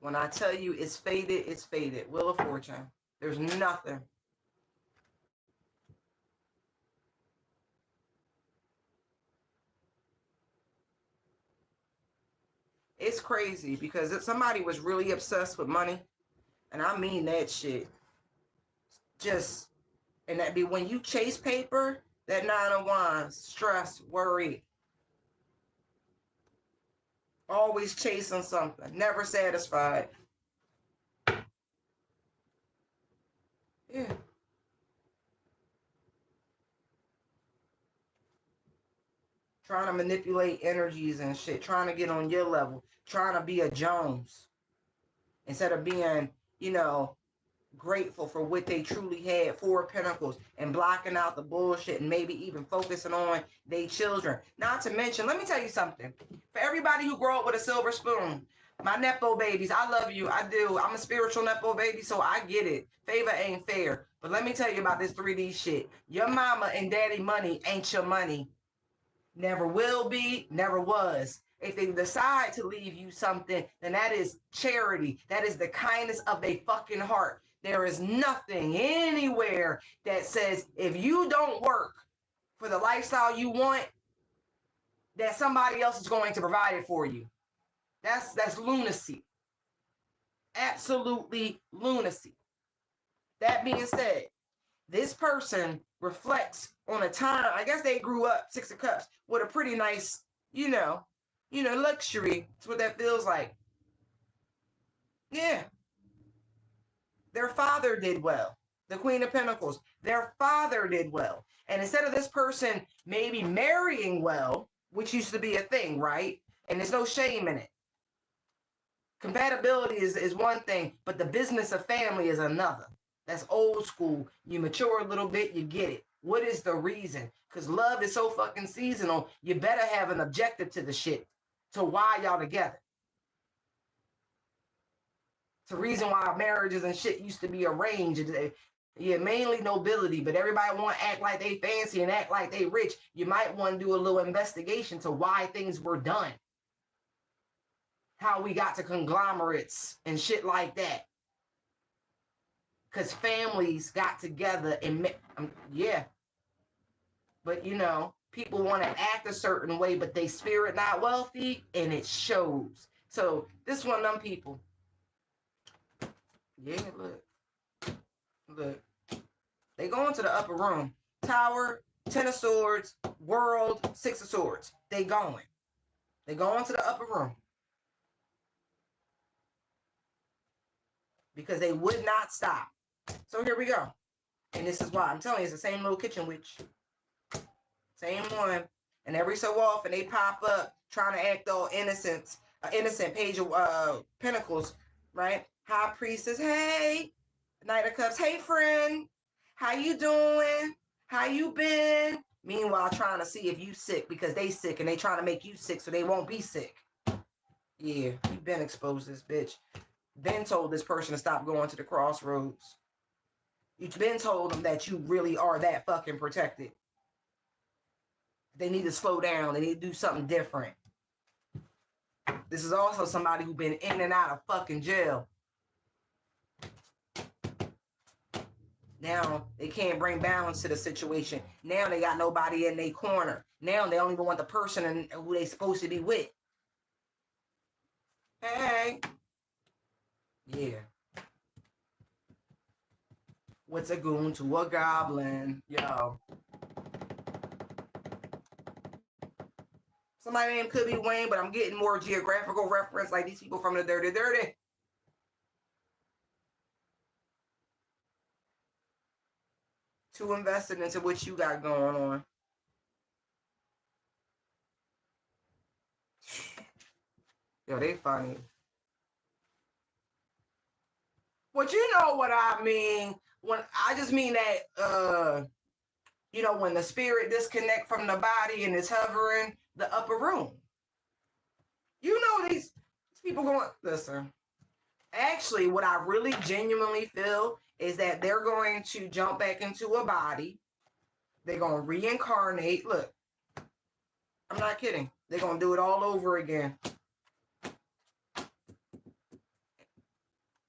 When I tell you it's fated, it's fated. Wheel of Fortune. There's nothing. It's crazy because if somebody was really obsessed with money, and I mean that shit, just, and that be when you chase paper, that 9 of Wands, stress, worry, always chasing something, never satisfied. Yeah. Trying to manipulate energies and shit, trying to get on your level, trying to be a Jones instead of being, you know, grateful for what they truly had, 4 of Pentacles, and blocking out the bullshit and maybe even focusing on their children. Not to mention, let me tell you something. For everybody who grew up with a silver spoon, my Nepo babies, I love you. I do. I'm a spiritual Nepo baby, so I get it. Favor ain't fair. But let me tell you about this 3D shit. Your mama and daddy money ain't your money. Never will be, never was. If they decide to leave you something, then that is charity. That is the kindness of their fucking heart. There is nothing anywhere that says if you don't work for the lifestyle you want, that somebody else is going to provide it for you. That's lunacy. Absolutely lunacy. That being said, this person reflects on a time, I guess they grew up, 6 of Cups, with a pretty nice, you know, luxury. That's what that feels like. Yeah. Their father did well. The Queen of Pentacles. Their father did well. And instead of this person maybe marrying well, which used to be a thing, right? And there's no shame in it. Compatibility is one thing, but the business of family is another. That's old school. You mature a little bit, you get it. What is the reason? Because love is so fucking seasonal. You better have an objective to the shit, to why y'all together. It's a reason why marriages and shit used to be arranged. Yeah, mainly nobility, but everybody want to act like they fancy and act like they rich. You might want to do a little investigation to why things were done, how we got to conglomerates and shit like that. Because families got together and yeah. But you know, people want to act a certain way, but they spirit not wealthy, and it shows. So this one of them people. Yeah, look. They go into the upper room. Tower, 10 of swords, world, 6 of swords. They going into the upper room. Because they would not stop. So here we go. And this is why. I'm telling you, it's the same little kitchen witch. Same one. And every so often they pop up trying to act all innocent. Innocent Page of Pentacles, right? High Priestess, hey. Knight of Cups, hey friend. How you doing? How you been? Meanwhile, trying to see if you sick because they sick and they trying to make you sick so they won't be sick. Yeah, you been exposed this bitch. Been told this person to stop going to the crossroads. You've been told them that you really are that fucking protected. They need to slow down. They need to do something different. This is also somebody who's been in and out of fucking jail. Now they can't bring balance to the situation. Now they got nobody in their corner. Now they don't even want the person who they supposed to be with. Hey. Yeah. What's a goon to a goblin? Yo. Somebody name could be Wayne, but I'm getting more geographical reference like these people from the Dirty Dirty. Too invested into what you got going on. Yo, they funny. But you know what I mean. When I just mean that you know, when the spirit disconnect from the body and is hovering the upper room. You know these people going, listen. Actually, what I really genuinely feel is that they're going to jump back into a body. They're going to reincarnate. Look, I'm not kidding. They're going to do it all over again.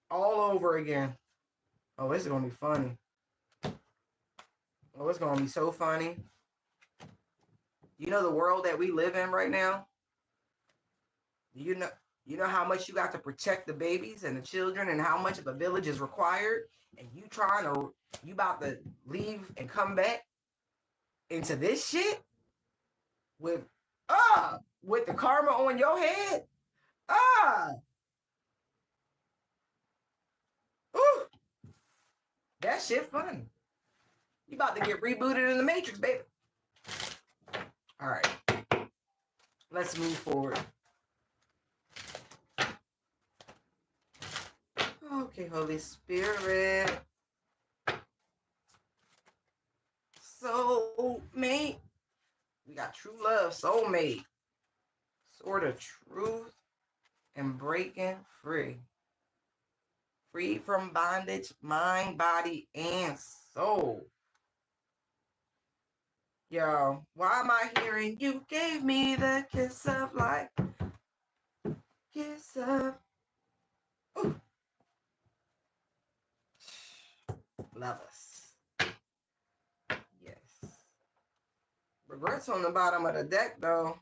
All over again. Oh, this is going to be funny. Oh, it's going to be so funny. You know the world that we live in right now? You know how much you got to protect the babies and the children and how much of a village is required? And you about to leave and come back into this shit? With the karma on your head? Ooh. That shit funny. You about to get rebooted in the Matrix, baby. All right. Let's move forward. Okay, Holy Spirit. Soulmate. We got true love, soulmate. Sword of truth and breaking free. Free from bondage, mind, body, and soul. Yo, why am I hearing you gave me the kiss of life? Kiss of... Ooh. Love us. Yes. Regrets on the bottom of the deck, though.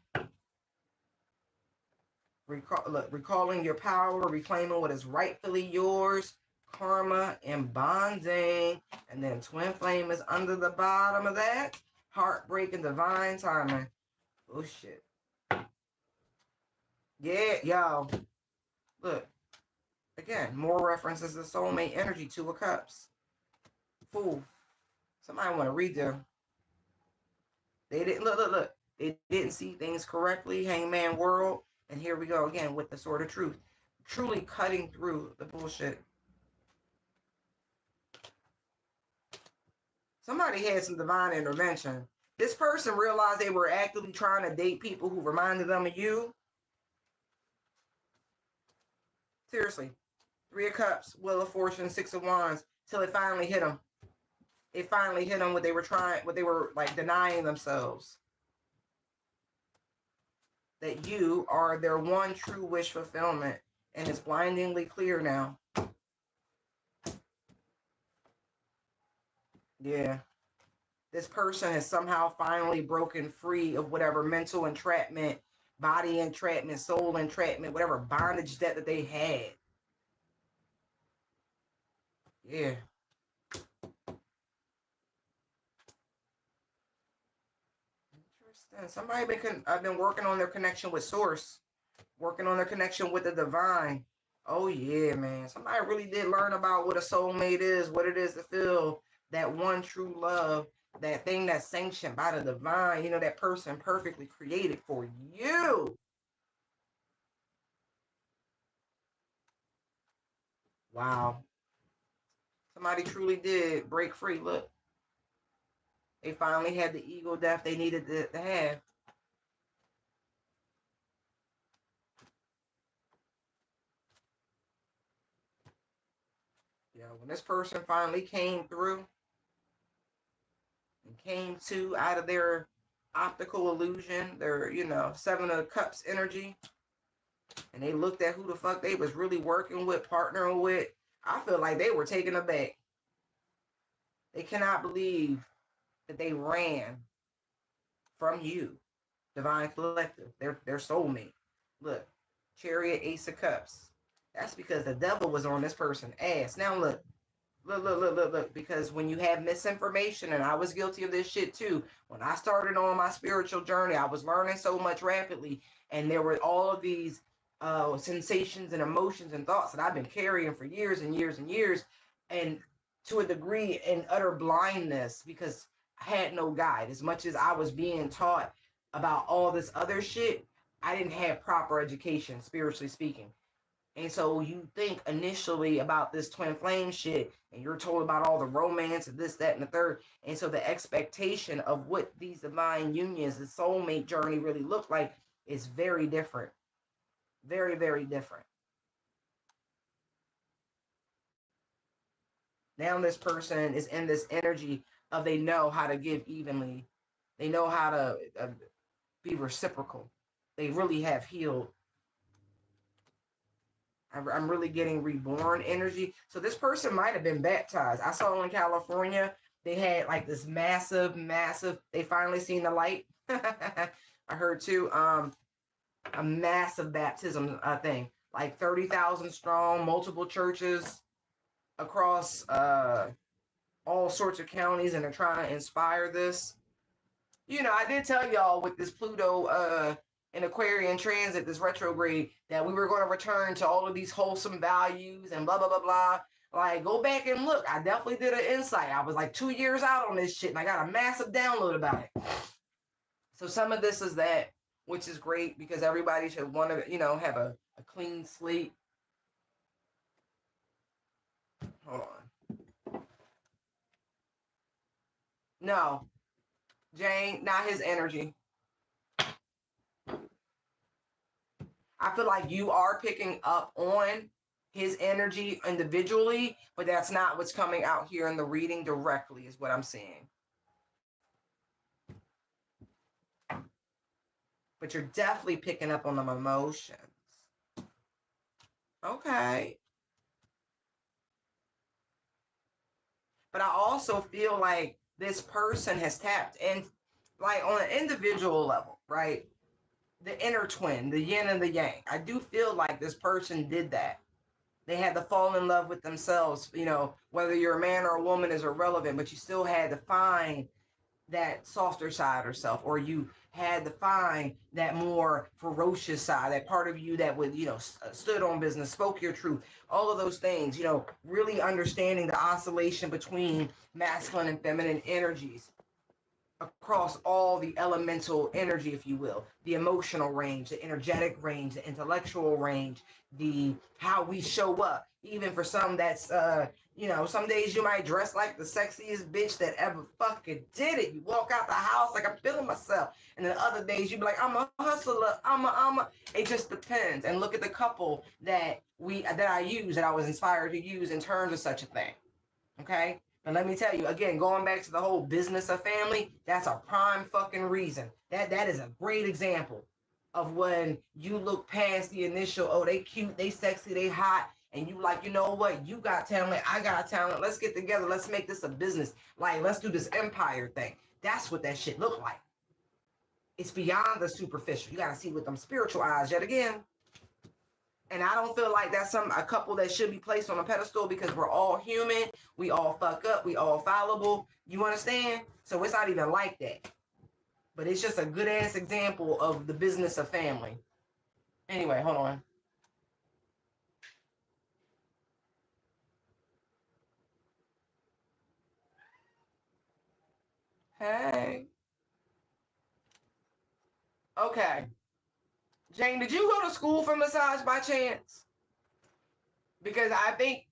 Recalling your power, reclaiming what is rightfully yours, karma, and bonding. And then twin flame is under the bottom of that. Heartbreak and divine timing. Oh, shit. Yeah, yo. Look. Again, more references to soulmate energy, 2 of Cups. Fool. Somebody want to read them. They didn't, look. They didn't see things correctly. Hangman world. And here we go again with the sword of truth. truly cutting through the bullshit. Somebody had some divine intervention. This person realized they were actively trying to date people who reminded them of you. Seriously. Three of Cups, Wheel of Fortune, Six of Wands, till it finally hit them. It finally hit them what they were like denying themselves. That you are their one true wish fulfillment. And it's blindingly clear now. Yeah. This person has somehow finally broken free of whatever mental entrapment, body entrapment, soul entrapment, whatever bondage that they had. Yeah. Interesting. Somebody been working on their connection with Source, working on their connection with the divine. Oh yeah, man. Somebody really did learn about what a soulmate is, what it is to feel that one true love, that thing that's sanctioned by the divine, you know, that person perfectly created for you. Wow. Somebody truly did break free. Look, they finally had the ego death they needed to have. Yeah, when this person finally came through and came to out of their optical illusion, their, you know, Seven of Cups energy, and they looked at who the fuck they was really working with, partnering with, I feel like they were taken aback. They cannot believe that they ran from you, Divine Collective, their soulmate. Look, Chariot, Ace of Cups. That's because the devil was on this person's ass. Now look, because when you have misinformation, and I was guilty of this shit too, when I started on my spiritual journey, I was learning so much rapidly, and there were all of these sensations and emotions and thoughts that I've been carrying for years and years and years, and to a degree in utter blindness because I had no guide. As much as I was being taught about all this other shit, I didn't have proper education, spiritually speaking. And so you think initially about this twin flame shit, and you're told about all the romance and this, that, and the third. And so the expectation of what these divine unions, the soulmate journey really look like is very different. Very, very different. Now this person is in this energy of they know how to give evenly. They know how to be reciprocal. They really have healed. I'm really getting reborn energy. So this person might have been baptized. I saw in California, they had like this massive, they finally seen the light. I heard too, a massive baptism thing, like 30,000 strong, multiple churches across all sorts of counties, and they're trying to inspire this. You know, I did tell y'all with this Pluto in Aquarian transit, this retrograde, that we were going to return to all of these wholesome values and blah, blah, blah, blah. Like, go back and look. I definitely did an insight. I was like 2 years out on this shit, and I got a massive download about it. So some of this is that, which is great because everybody should want to, you know, have a clean slate. Hold on. No, Jane, not his energy. I feel like you are picking up on his energy individually, but that's not what's coming out here in the reading directly, is what I'm seeing. But you're definitely picking up on them emotions. Okay. But I also feel like this person has tapped in, like on an individual level, right? The inner twin, the yin and the yang. I do feel like this person did that. They had to fall in love with themselves. You know, whether you're a man or a woman is irrelevant, but you still had to find that softer side of self, or you had to find that more ferocious side, that part of you that would, you know, stood on business, spoke your truth, all of those things, you know, really understanding the oscillation between masculine and feminine energies. across all the elemental energy, if you will, the emotional range, the energetic range, the intellectual range, the how we show up. Even for some that's some days you might dress like the sexiest bitch that ever fucking did it. You walk out the house like I'm feeling myself. And then other days you be like, I'm a hustler, it just depends. And look at the couple that I use, that I was inspired to use in terms of such a thing. Okay? And let me tell you, again, going back to the whole business of family, that's a prime fucking reason. That is a great example of when you look past the initial, oh, they cute, they sexy, they hot, and you like, you know what, you got talent, I got talent, let's get together, let's make this a business. Like, let's do this empire thing. That's what that shit look like. It's beyond the superficial. You gotta see with them spiritual eyes yet again. And I don't feel like that's a couple that should be placed on a pedestal, because we're all human. We all fuck up. We all fallible. You understand? So it's not even like that. But it's just a good ass example of the business of family. Anyway, hold on. Hey. Okay. Jane, did you go to school for massage by chance? Because I think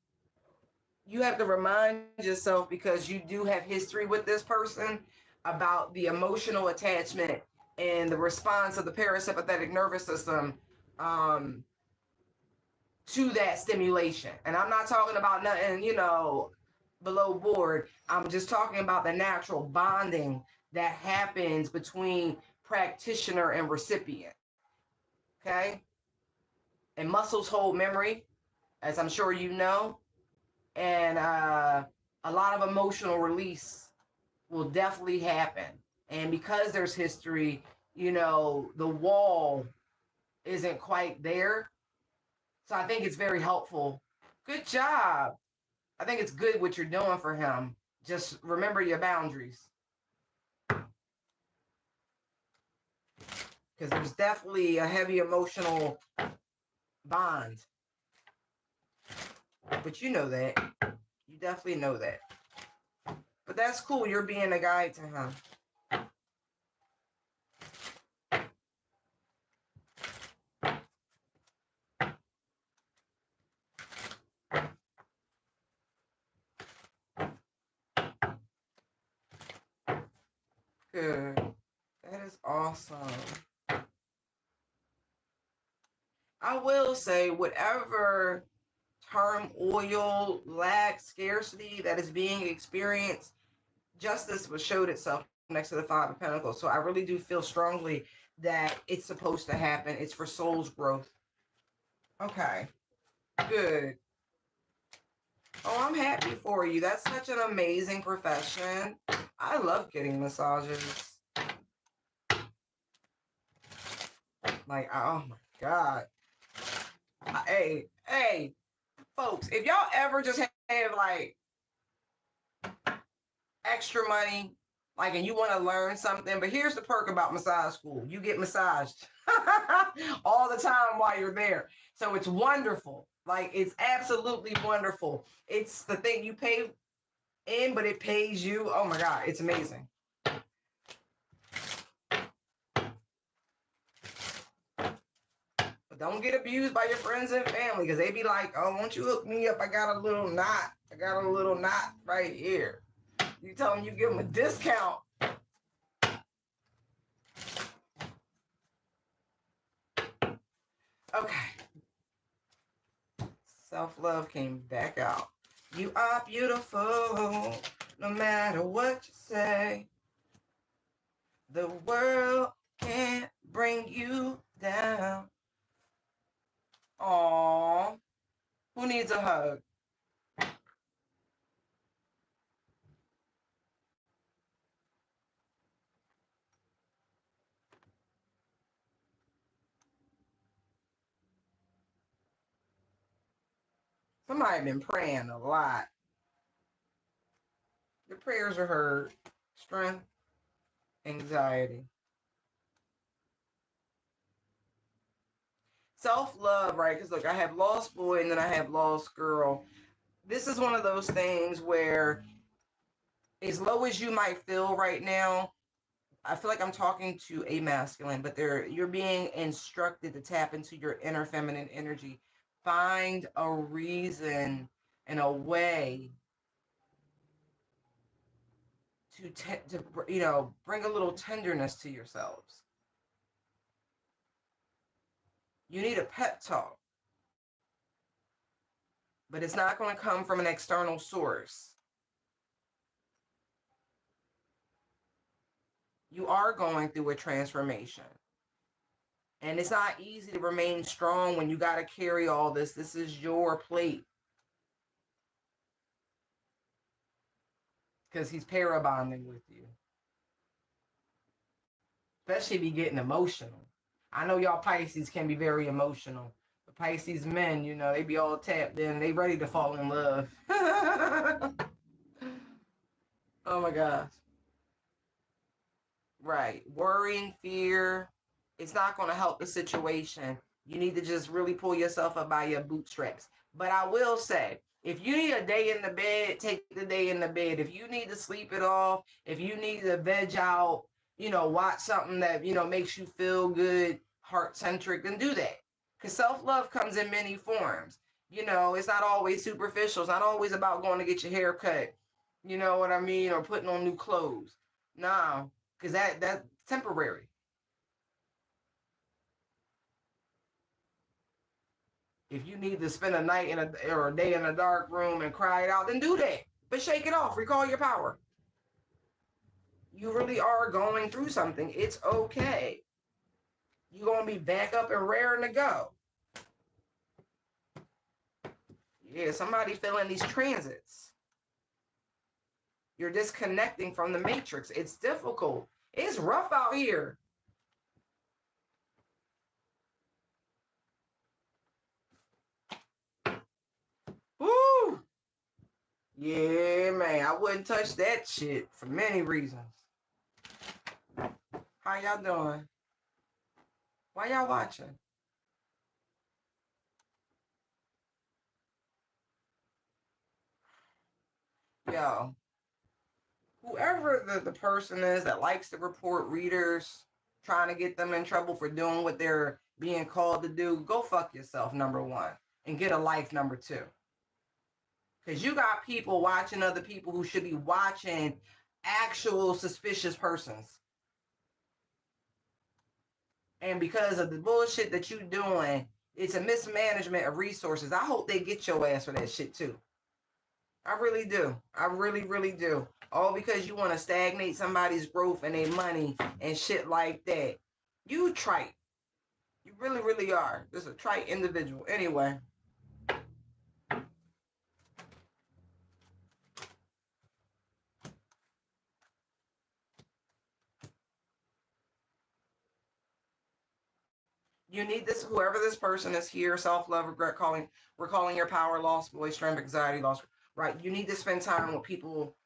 you have to remind yourself, because you do have history with this person, about the emotional attachment and the response of the parasympathetic nervous system to that stimulation. And I'm not talking about nothing, below board. I'm just talking about the natural bonding that happens between practitioner and recipient. Okay? And muscles hold memory, as I'm sure you know. And a lot of emotional release will definitely happen. And because there's history, the wall isn't quite there. So I think it's very helpful. Good job. I think it's good what you're doing for him. Just remember your boundaries. Because there's definitely a heavy emotional bond. But you know that. You definitely know that. But that's cool. You're being a guide to him. Good. That is awesome. I will say, whatever turmoil, lack, scarcity that is being experienced, justice was showed itself next to the Five of Pentacles. So I really do feel strongly that it's supposed to happen. It's for soul's growth. Okay. Good. Oh, I'm happy for you. That's such an amazing profession. I love getting massages. Like, oh my God. Hey, folks, if y'all ever just have like extra money, like, and you want to learn something, but here's the perk about massage school. You get massaged all the time while you're there. So it's wonderful. Like, it's absolutely wonderful. It's the thing you pay in, but it pays you. Oh my God, it's amazing. But don't get abused by your friends and family, because they be like, oh, won't you hook me up? I got a little knot. I got a little knot right here. You tell them you give them a discount. Okay. Self-love came back out. You are beautiful, no matter what you say. The world can't bring you down. Aww. Who needs a hug? Somebody been praying a lot. Your prayers are heard. Strength, anxiety. Self-love, right? Because look, I have lost boy and then I have lost girl. This is one of those things where, as low as you might feel right now, I feel like I'm talking to a masculine, but you're being instructed to tap into your inner feminine energy. Find a reason and a way to bring a little tenderness to yourselves. You need a pep talk, but it's not going to come from an external source. You are going through a transformation. And it's not easy to remain strong when you got to carry all this. This is your plate. Because he's parabonding with you. Especially if you're getting emotional. I know y'all Pisces can be very emotional. The Pisces men, they be all tapped in. They ready to fall in love. Oh my gosh. Right. Worrying, fear, it's not going to help the situation. You need to just really pull yourself up by your bootstraps. But I will say, if you need a day in the bed, take the day in the bed. If you need to sleep it off, if you need to veg out, watch something that, makes you feel good, heart-centric, then do that. Because self-love comes in many forms. It's not always superficial. It's not always about going to get your hair cut. You know what I mean? Or putting on new clothes. No, because that's temporary. If you need to spend a night or a day in a dark room and cry it out, then do that. But shake it off. Recall your power. You really are going through something. It's okay. You're going to be back up and raring to go. Yeah, somebody feeling these transits. You're disconnecting from the matrix. It's difficult. It's rough out here. Woo! Yeah, man, I wouldn't touch that shit for many reasons. How y'all doing? Why y'all watching? Yo, whoever the person is that likes to report readers, trying to get them in trouble for doing what they're being called to do, go fuck yourself, number one, and get a life, number two. Because you got people watching other people who should be watching actual suspicious persons. And because of the bullshit that you're doing, it's a mismanagement of resources. I hope they get your ass for that shit too. I really do. I really, really do. All because you want to stagnate somebody's growth and their money and shit like that. You trite. You really, really are. Just a trite individual. Anyway. You need this, whoever this person is here, self-love, regret, recalling your power, lost voice, strength, anxiety, lost, right? You need to spend time with people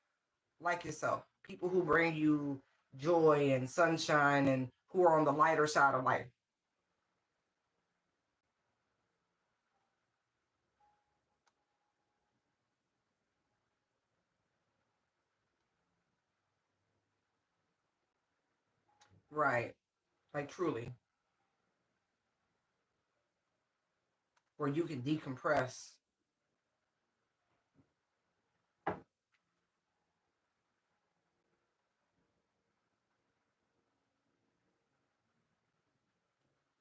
like yourself, people who bring you joy and sunshine and who are on the lighter side of life. Right. Like truly. Where you can decompress.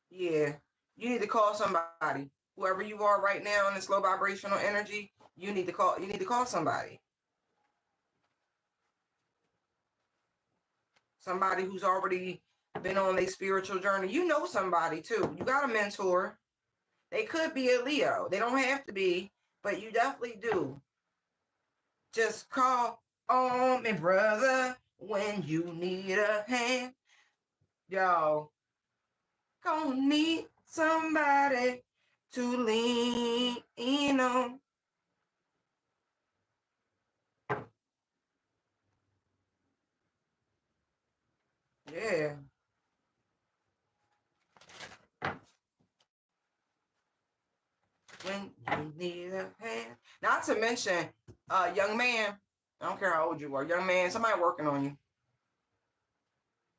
Yeah. You need to call somebody. Whoever you are right now in this low vibrational energy, you need to call somebody. Somebody who's already been on a spiritual journey. You know somebody too. You got a mentor. They could be a Leo. They don't have to be, but you definitely do. Just call on me, brother, when you need a hand. Yo, gonna need somebody to lean on. Yeah. When you need a hand. Not to mention, young man, I don't care how old you are, young man, somebody working on you.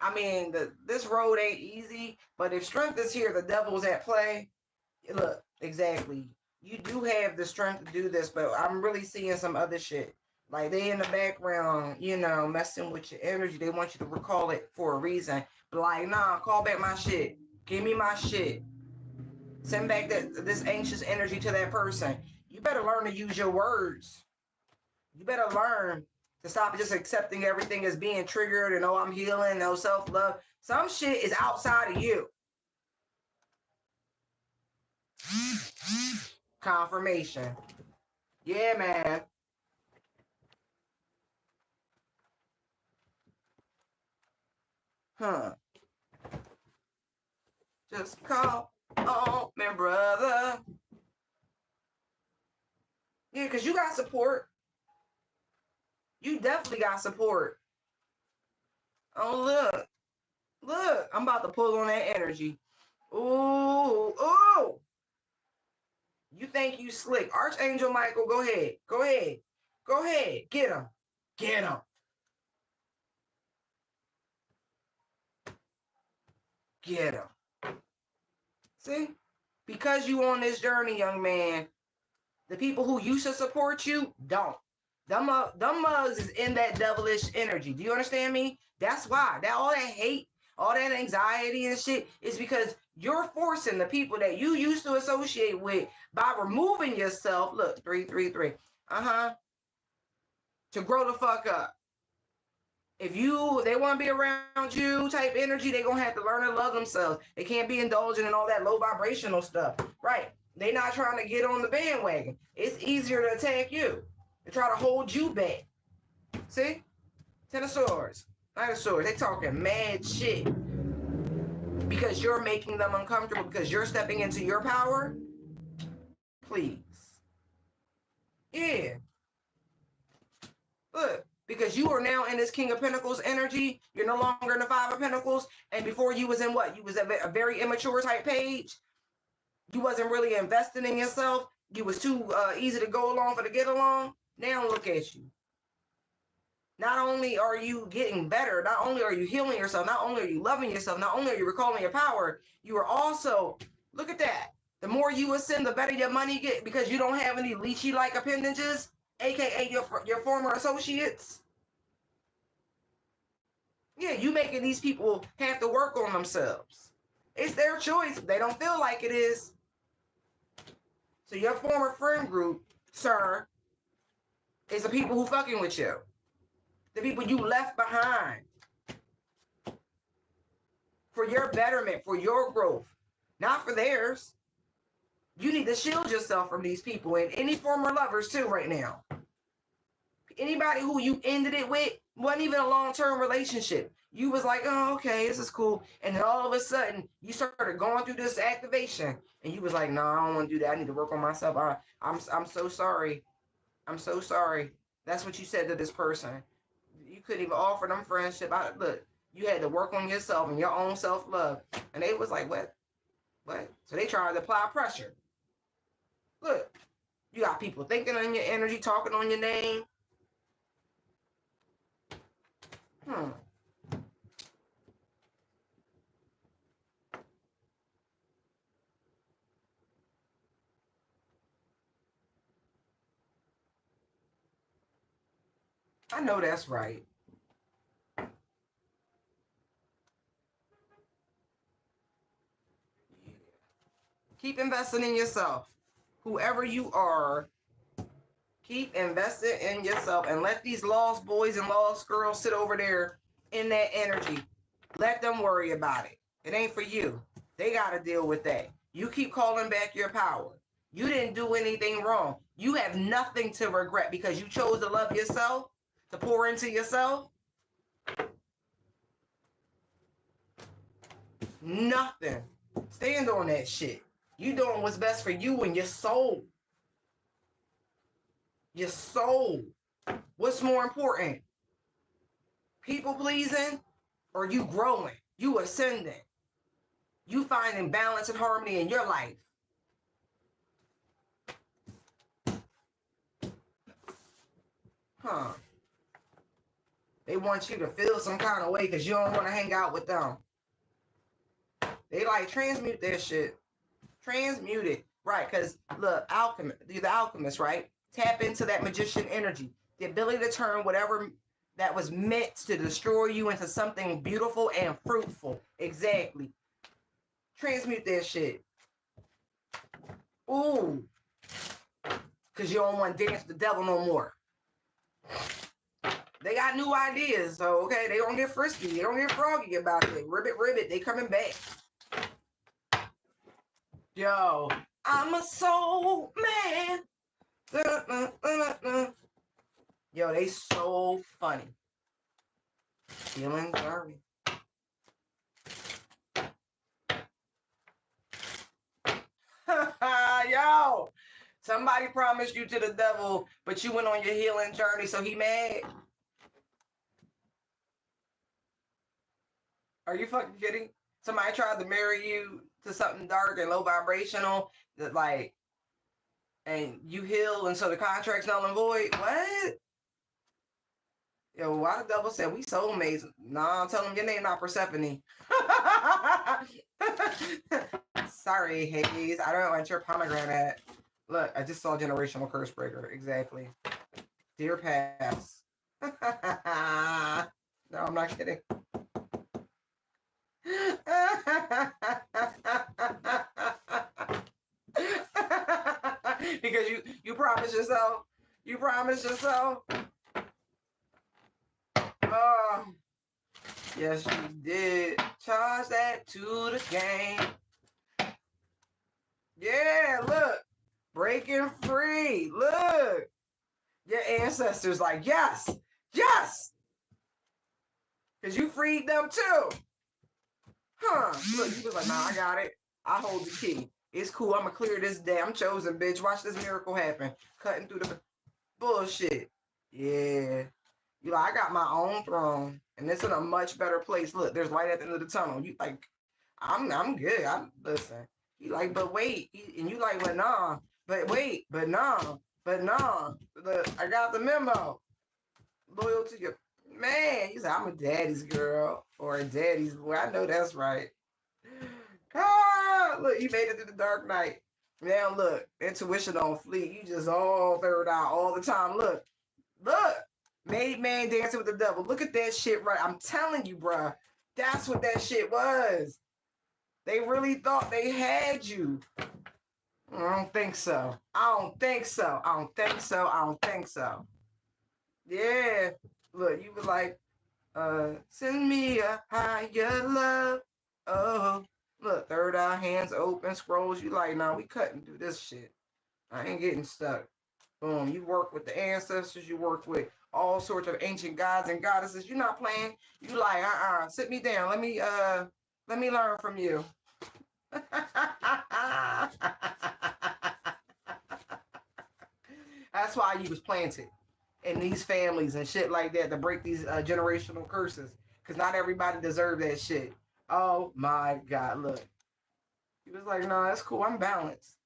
I mean, this road ain't easy, but if strength is here, the devil's at play. Look, exactly. You do have the strength to do this, but I'm really seeing some other shit. Like they in the background, messing with your energy. They want you to recall it for a reason. But like, nah, call back my shit. Give me my shit. Send back this anxious energy to that person. You better learn to use your words. You better learn to stop just accepting everything as being triggered and I'm healing, no self-love. Some shit is outside of you. Confirmation. Yeah, man. Huh. Just call on me, brother. Yeah, because you got support. You definitely got support. Oh, look. Look. I'm about to pull on that energy. Ooh. Ooh. You think you slick. Archangel Michael, go ahead. Go ahead. Go ahead. Get him. Get him. Get him. See? Because you on this journey, young man, the people who used to support you don't. Them mugs is in that devilish energy. Do you understand me? That's why. That all that hate, all that anxiety and shit is because you're forcing the people that you used to associate with by removing yourself. Look, 333. Uh-huh. To grow the fuck up. If they want to be around you type energy, they're gonna have to learn to love themselves. They can't be indulging in all that low vibrational stuff. Right. They're not trying to get on the bandwagon. It's easier to attack you. They try to hold you back. See? Ten of Swords. Nine of Swords. They talking mad shit. Because you're making them uncomfortable, because you're stepping into your power. Please. Yeah. Look, because you are now in this King of Pentacles energy. You're no longer in the Five of Pentacles. And before you was in what? You was a very immature type page. You wasn't really investing in yourself. You was too easy to go along for the get along. Now look at you. Not only are you getting better, not only are you healing yourself, not only are you loving yourself, not only are you recalling your power, you are also, look at that. The more you ascend, the better your money get because you don't have any leechy-like appendages, aka your former associates. Yeah, you making these people have to work on themselves. It's their choice. They don't feel like it is. So your former friend group, sir, is the people who fucking with you. The people you left behind. For your betterment, for your growth, not for theirs. You need to shield yourself from these people and any former lovers too right now. Anybody who you ended it with wasn't even a long-term relationship. You was like, oh, okay, this is cool. And then all of a sudden, you started going through this activation. And you was like, no, I don't want to do that. I need to work on myself. I'm so sorry. I'm so sorry. That's what you said to this person. You couldn't even offer them friendship. Look, you had to work on yourself and your own self-love. And they was like, what? What? So they tried to apply pressure. Look, you got people thinking on your energy, talking on your name. I know that's right. Yeah. Keep investing in yourself. Whoever you are, keep investing in yourself and let these lost boys and lost girls sit over there in that energy. Let them worry about it. It ain't for you. They got to deal with that. You keep calling back your power. You didn't do anything wrong. You have nothing to regret because you chose to love yourself, to pour into yourself. Nothing. Stand on that shit. You doing what's best for you and your soul. Your soul. What's more important? People pleasing or you growing? You ascending? You finding balance and harmony in your life? Huh. They want you to feel some kind of way because you don't want to hang out with them. They like transmute their shit. Transmute it. Right, because look, you're the alchemist, right? Tap into that magician energy. The ability to turn whatever that was meant to destroy you into something beautiful and fruitful. Exactly. Transmute that shit. Ooh. Because you don't want to dance with the devil no more. They got new ideas, so okay, they don't get frisky. They don't get froggy about it. Ribbit, they coming back. Yo, I'm a soul man. Yo, they so funny. Feeling dirty. Yo, somebody promised you to the devil, but you went on your healing journey, so he mad. Are you fucking kidding? Somebody tried to marry you to something dark and low vibrational, that like, and you heal, and so the contract's null and void. What? Yo, why the devil said we soulmates? Nah, tell him your name not Persephone. Sorry, Hades. I don't want your pomegranate. Look, I just saw generational curse breaker. Exactly. Dear past. No, I'm not kidding. Because you promised yourself. You promised yourself. Oh, yes, you did. Charge that to the game. Yeah, look. Breaking free. Look. Your ancestors like, yes, yes. Because you freed them too. Huh. Look, you was like, nah, I got it. I hold the key. It's cool. I'm going to clear this damn chosen, bitch. Watch this miracle happen. Cutting through the bullshit. Yeah. You like, I got my own throne. And it's in a much better place. Look, there's light at the end of the tunnel. You like, I'm good. Listen. You like, but wait. And you like, but nah. But wait. But nah. But nah. Look, I got the memo. Loyal to your man. You said, I'm a daddy's girl. Or a daddy's boy. I know that's right. Ah, look, you made it through the dark night. Now look, intuition on fleek. You just all third out all the time. Look. Made man dancing with the devil. Look at that shit, right? I'm telling you, bruh. That's what that shit was. They really thought they had you. I don't think so. I don't think so. I don't think so. I don't think so. Yeah. Look, you were like, send me a higher love. Oh. Look, third eye, hands open, scrolls. You like, nah, we cutting through this shit. I ain't getting stuck. Boom. You work with the ancestors. You work with all sorts of ancient gods and goddesses. You're not playing. You like, sit me down. Let me learn from you. That's why you was planted in these families and shit like that to break these generational curses. Because not everybody deserves that shit. Oh my God, look. He was like, no, that's cool. I'm balanced.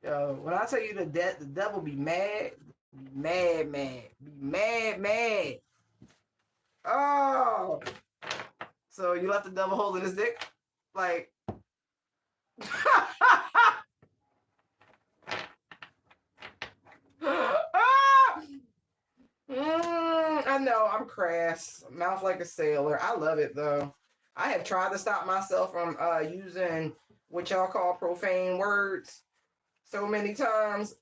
Yo, when I tell you the devil be mad, be mad. Oh. So you left the devil holding his dick? Like. I know, I'm crass. Mouth like a sailor. I love it though. I have tried to stop myself from using what y'all call profane words so many times.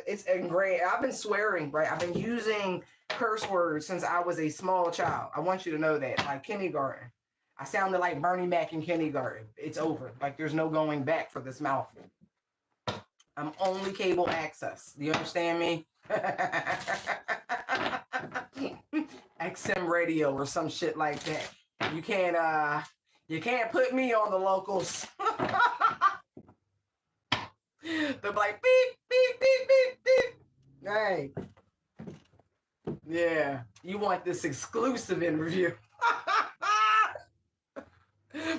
It's ingrained. I've been swearing, right? I've been using curse words since I was a small child. I want you to know that. Like kindergarten. I sounded like Bernie Mac in kindergarten. It's over. Like there's no going back for this mouth. I'm only cable access. Do you understand me? XM radio or some shit like that. You can't put me on the locals. They'll be like beep, beep, beep, beep, beep. Hey. Yeah. You want this exclusive interview.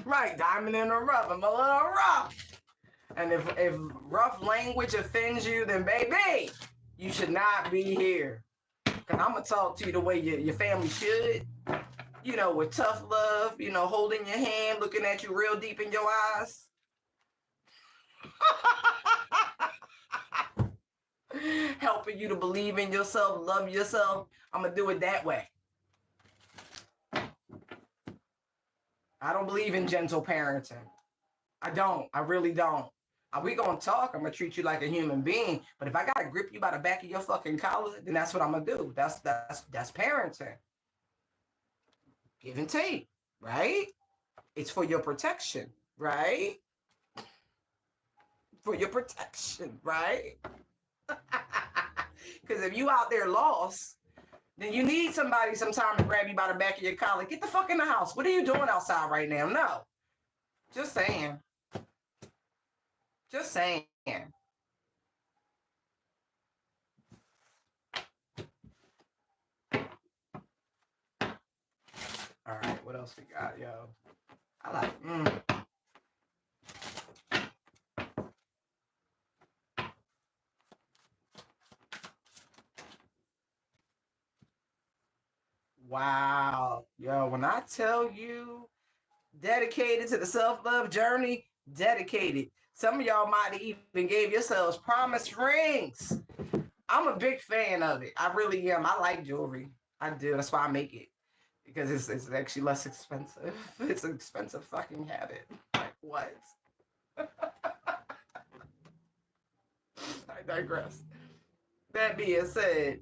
Right, diamond in the rough. I'm a little rough. And if rough language offends you, then baby, you should not be here. Because I'm going to talk to you the way your family should. You know, with tough love, you know, holding your hand, looking at you real deep in your eyes. Helping you to believe in yourself, love yourself. I'm going to do it that way. I don't believe in gentle parenting. I don't. I really don't. We gonna talk. I'm gonna treat you like a human being. But if I gotta grip you by the back of your fucking collar, then that's what I'm gonna do. That's parenting. Give and take, right? It's for your protection, right? For your protection, right? Because if you out there lost, then you need somebody sometime to grab you by the back of your collar. Get the fuck in the house. What are you doing outside right now? No. Just saying. Just saying. All right, what else we got, yo? I like, Wow. Yo, when I tell you dedicated to the self-love journey, dedicated. Some of y'all might have even gave yourselves promise rings. I'm a big fan of it. I really am. I like jewelry. I do. That's why I make it. Because it's actually less expensive. It's an expensive fucking habit. Like, what? I digress. That being said,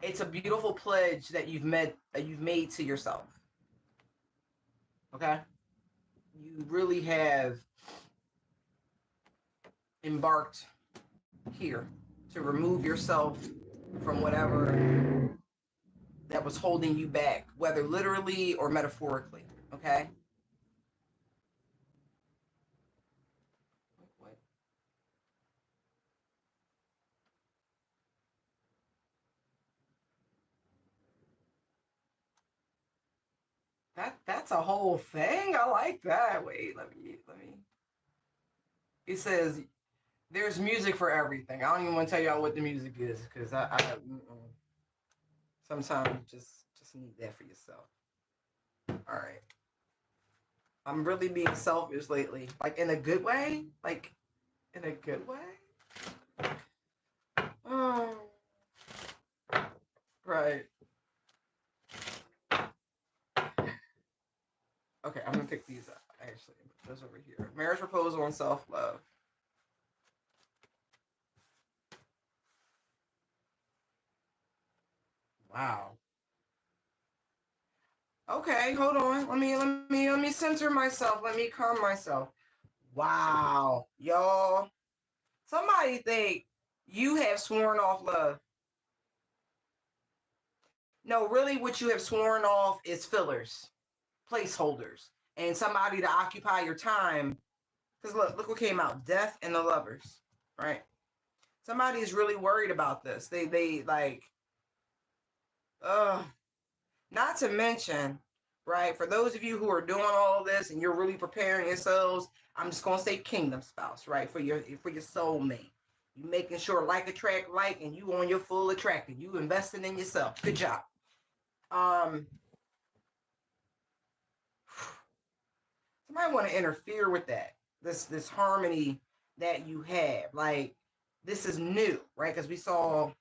it's a beautiful pledge that you've made to yourself. Okay? You really have embarked here to remove yourself from whatever that was holding you back, whether literally or metaphorically. Okay? What? That's a whole thing. I like that. Wait, let me. It says there's music for everything. I don't even want to tell y'all what the music is because I sometimes you just need that for yourself. All right. I'm really being selfish lately, like in a good way, like in a good way. Oh, right. Okay, I'm gonna pick these up. Actually, put those over here. Marriage proposal and self-love. Wow. Okay, hold on. Let me center myself. Let me calm myself. Wow, y'all. Somebody think you have sworn off love. No, really, what you have sworn off is fillers, placeholders, and somebody to occupy your time. Because look what came out: death and the lovers. Right? Somebody is really worried about this. They like, uh, not to mention, right? For those of you who are doing all this and you're really preparing yourselves, I'm just gonna say kingdom spouse, right? For your soulmate. You making sure like attract like, and you on your full attracting. You investing in yourself. Good job. Um, Somebody want to interfere with that. This harmony that you have. Like this is new, right? Because we saw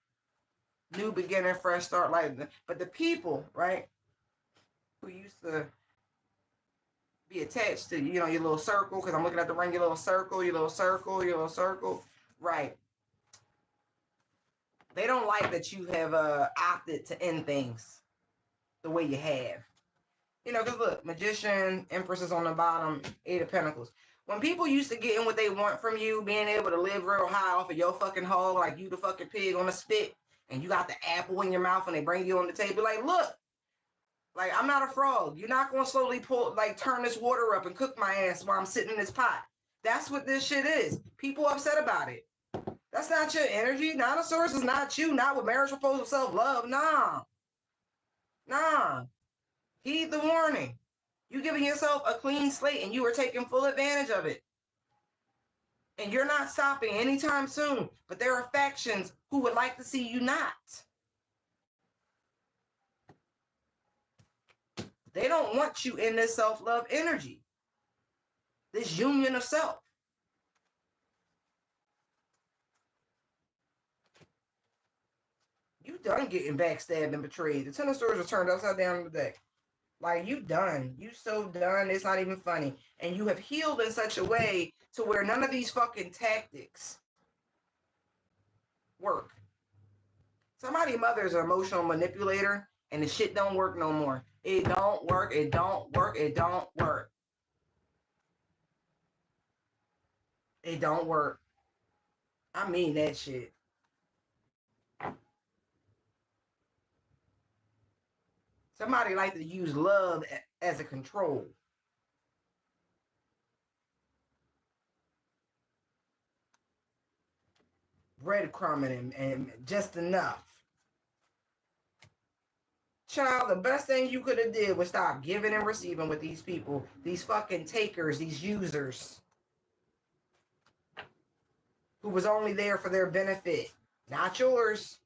new beginning, fresh start, like but the people, right, who used to be attached to your little circle, because I'm looking at the ring, your little circle, your little circle, your little circle, right? They don't like that you have opted to end things the way you have. Because look, magician, empress is on the bottom, 8 of Pentacles. When people used to getting what they want from you, being able to live real high off of your fucking hog, like you the fucking pig on a spit, and you got the apple in your mouth, and they bring you on the table, like, look, like I'm not a frog. You're not gonna slowly turn this water up and cook my ass while I'm sitting in this pot. That's what this shit is. People upset about it. That's not your energy. Dinosaurs is not you. Not with marriage proposal, self-love. Nah. Nah. Heed the warning. You giving yourself a clean slate and you are taking full advantage of it. And you're not stopping anytime soon. But there are factions who would like to see you not. They don't want you in this self-love energy, this union of self. You done getting backstabbed and betrayed. The 10 of Swords are turned upside down on the deck. Like, you done. You so done. It's not even funny. And you have healed in such a way to where none of these fucking tactics work. Somebody's mother is an emotional manipulator, and the shit don't work no more. It don't work. It don't work. It don't work. It don't work. I mean that shit. Somebody like to use love as a control. Breadcrumbing and just enough. Child, the best thing you could have did was stop giving and receiving with these people. These fucking takers, these users. Who was only there for their benefit, not yours.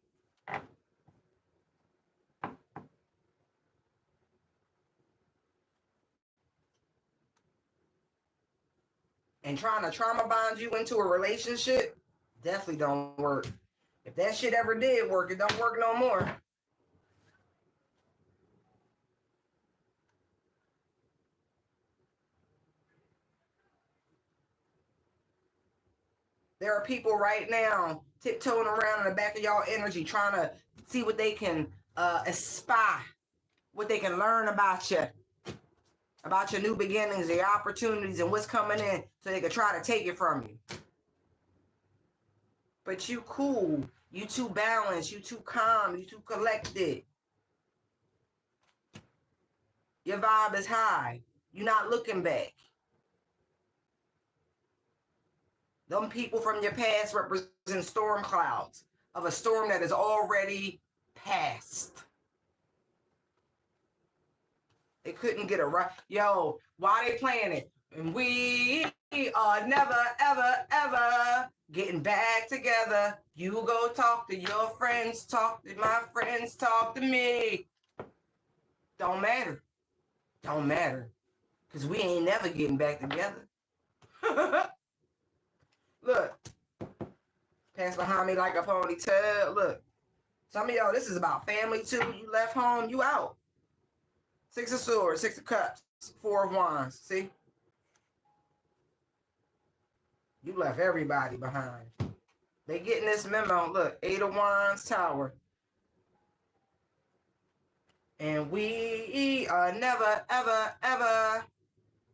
And trying to trauma bond you into a relationship definitely don't work. If that shit ever did work, it don't work no more. There are people right now tiptoeing around in the back of y'all energy trying to see what they can spy, what they can learn about you, about your new beginnings, your opportunities, and what's coming in so they can try to take it from you. But you cool, you too balanced, you too calm, you too collected. Your vibe is high. You're not looking back. Them people from your past represent storm clouds of a storm that is already past. They couldn't get it right. Yo, why they playing it? And we are never, ever, ever getting back together. You go talk to your friends, talk to my friends, talk to me. Don't matter. Don't matter. Because we ain't never getting back together. Look. Pass behind me like a ponytail. Look. Some of y'all, this is about family too. You left home, you out. 6 of Swords, 6 of Cups, 4 of Wands. See? You left everybody behind. They getting this memo. Look, 8 of Wands, Tower. And we are never, ever, ever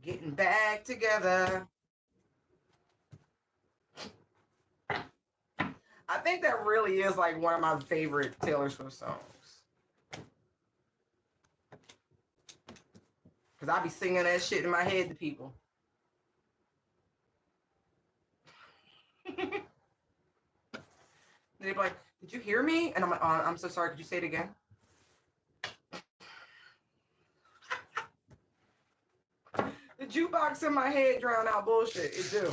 getting back together. I think that really is like one of my favorite Taylor Swift songs. Because I be singing that shit in my head to people. They'd be like, did you hear me? And I'm like, oh, I'm so sorry. Could you say it again? The jukebox in my head drown out bullshit. It do.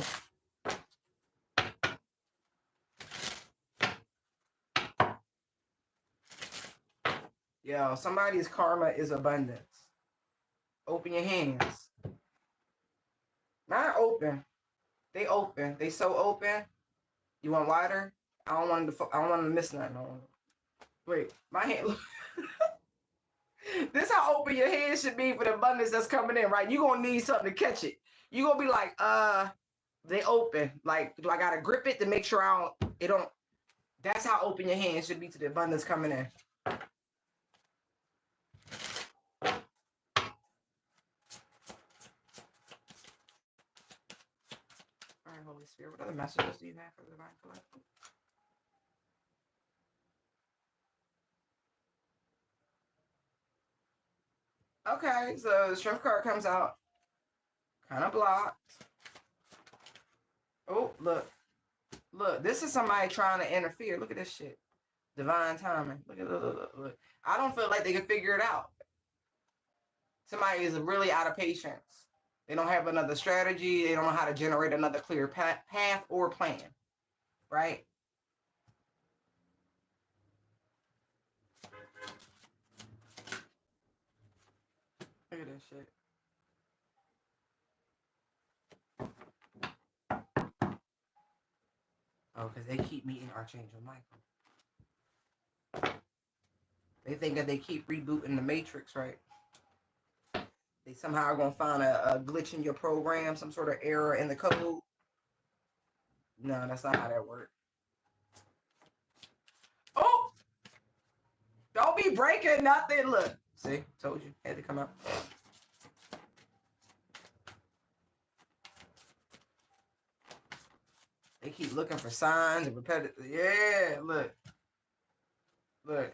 Yo, somebody's karma is abundance. Open your hands. Not open. They open. They so open. You want water? I don't want them to miss nothing. Wait, my hand. This how open your hands should be for the abundance that's coming in, right? You're gonna need something to catch it. You're gonna be like, they open. Like, do I gotta grip it to make sure it don't. That's how open your hands should be to the abundance coming in. All right, Holy Spirit, what other messages do you have for the Divine Collective? Okay, so the Strength card comes out. Kind of blocked. Oh, look. Look, this is somebody trying to interfere. Look at this shit. Divine timing. Look. I don't feel like they can figure it out. Somebody is really out of patience. They don't have another strategy. They don't know how to generate another clear path or plan. Right? and shit. Oh, because they keep meeting Archangel Michael. They think that they keep rebooting the Matrix, right? They somehow are going to find a glitch in your program, some sort of error in the code. No, that's not how that works. Oh! Don't be breaking nothing. Look. See? Told you. Had to come out. They keep looking for signs and repetitive. Yeah, look. Look.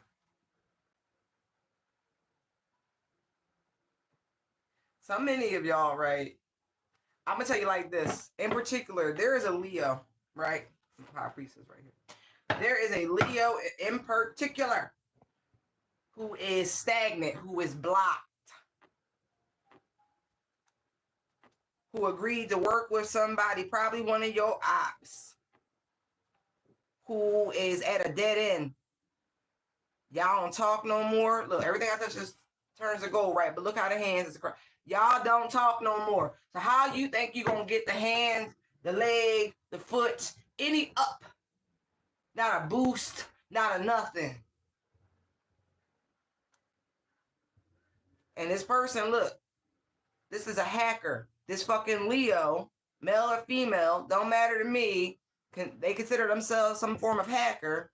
So many of y'all, right? I'm going to tell you like this. In particular, there is a Leo, right? High Priestess right here. There is a Leo in particular who is stagnant, who is blocked, who agreed to work with somebody, probably one of your ops, who is at a dead end. Y'all don't talk no more. Look, everything I touch just turns to gold, right? But look how the hands is. Y'all don't talk no more. So how you think you're going to get the hands, the leg, the foot, any up? Not a boost, not a nothing. And this person, look, this is a hacker. This fucking Leo, male or female, don't matter to me. They consider themselves some form of hacker,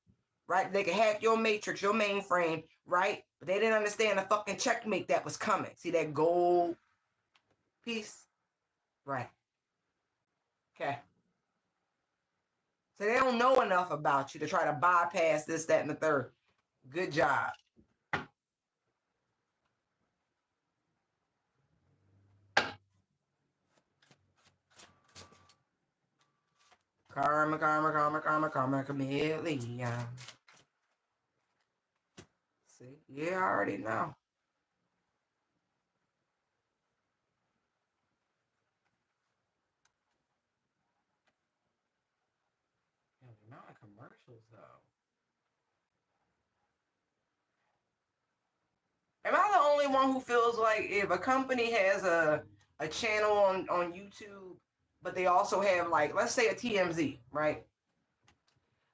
right? They can hack your matrix, your mainframe, right? But they didn't understand the fucking checkmate that was coming. See that gold piece? Right. Okay. So they don't know enough about you to try to bypass this, that, and the third. Good job. Karma, karma, karma, karma, karma, chameleon. See? Yeah, I already know. Yeah, the amount of commercials, though. Am I the only one who feels like if a company has a channel on YouTube, but they also have, like, let's say a TMZ, right?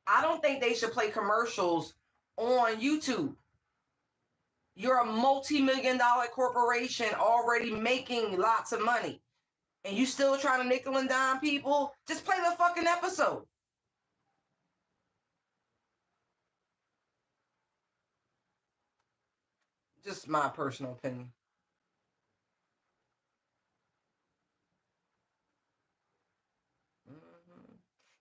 I don't think they should play commercials on YouTube. You're a multi-million-dollar corporation already making lots of money, and you still trying to nickel and dime people? Just play the fucking episode. Just my personal opinion.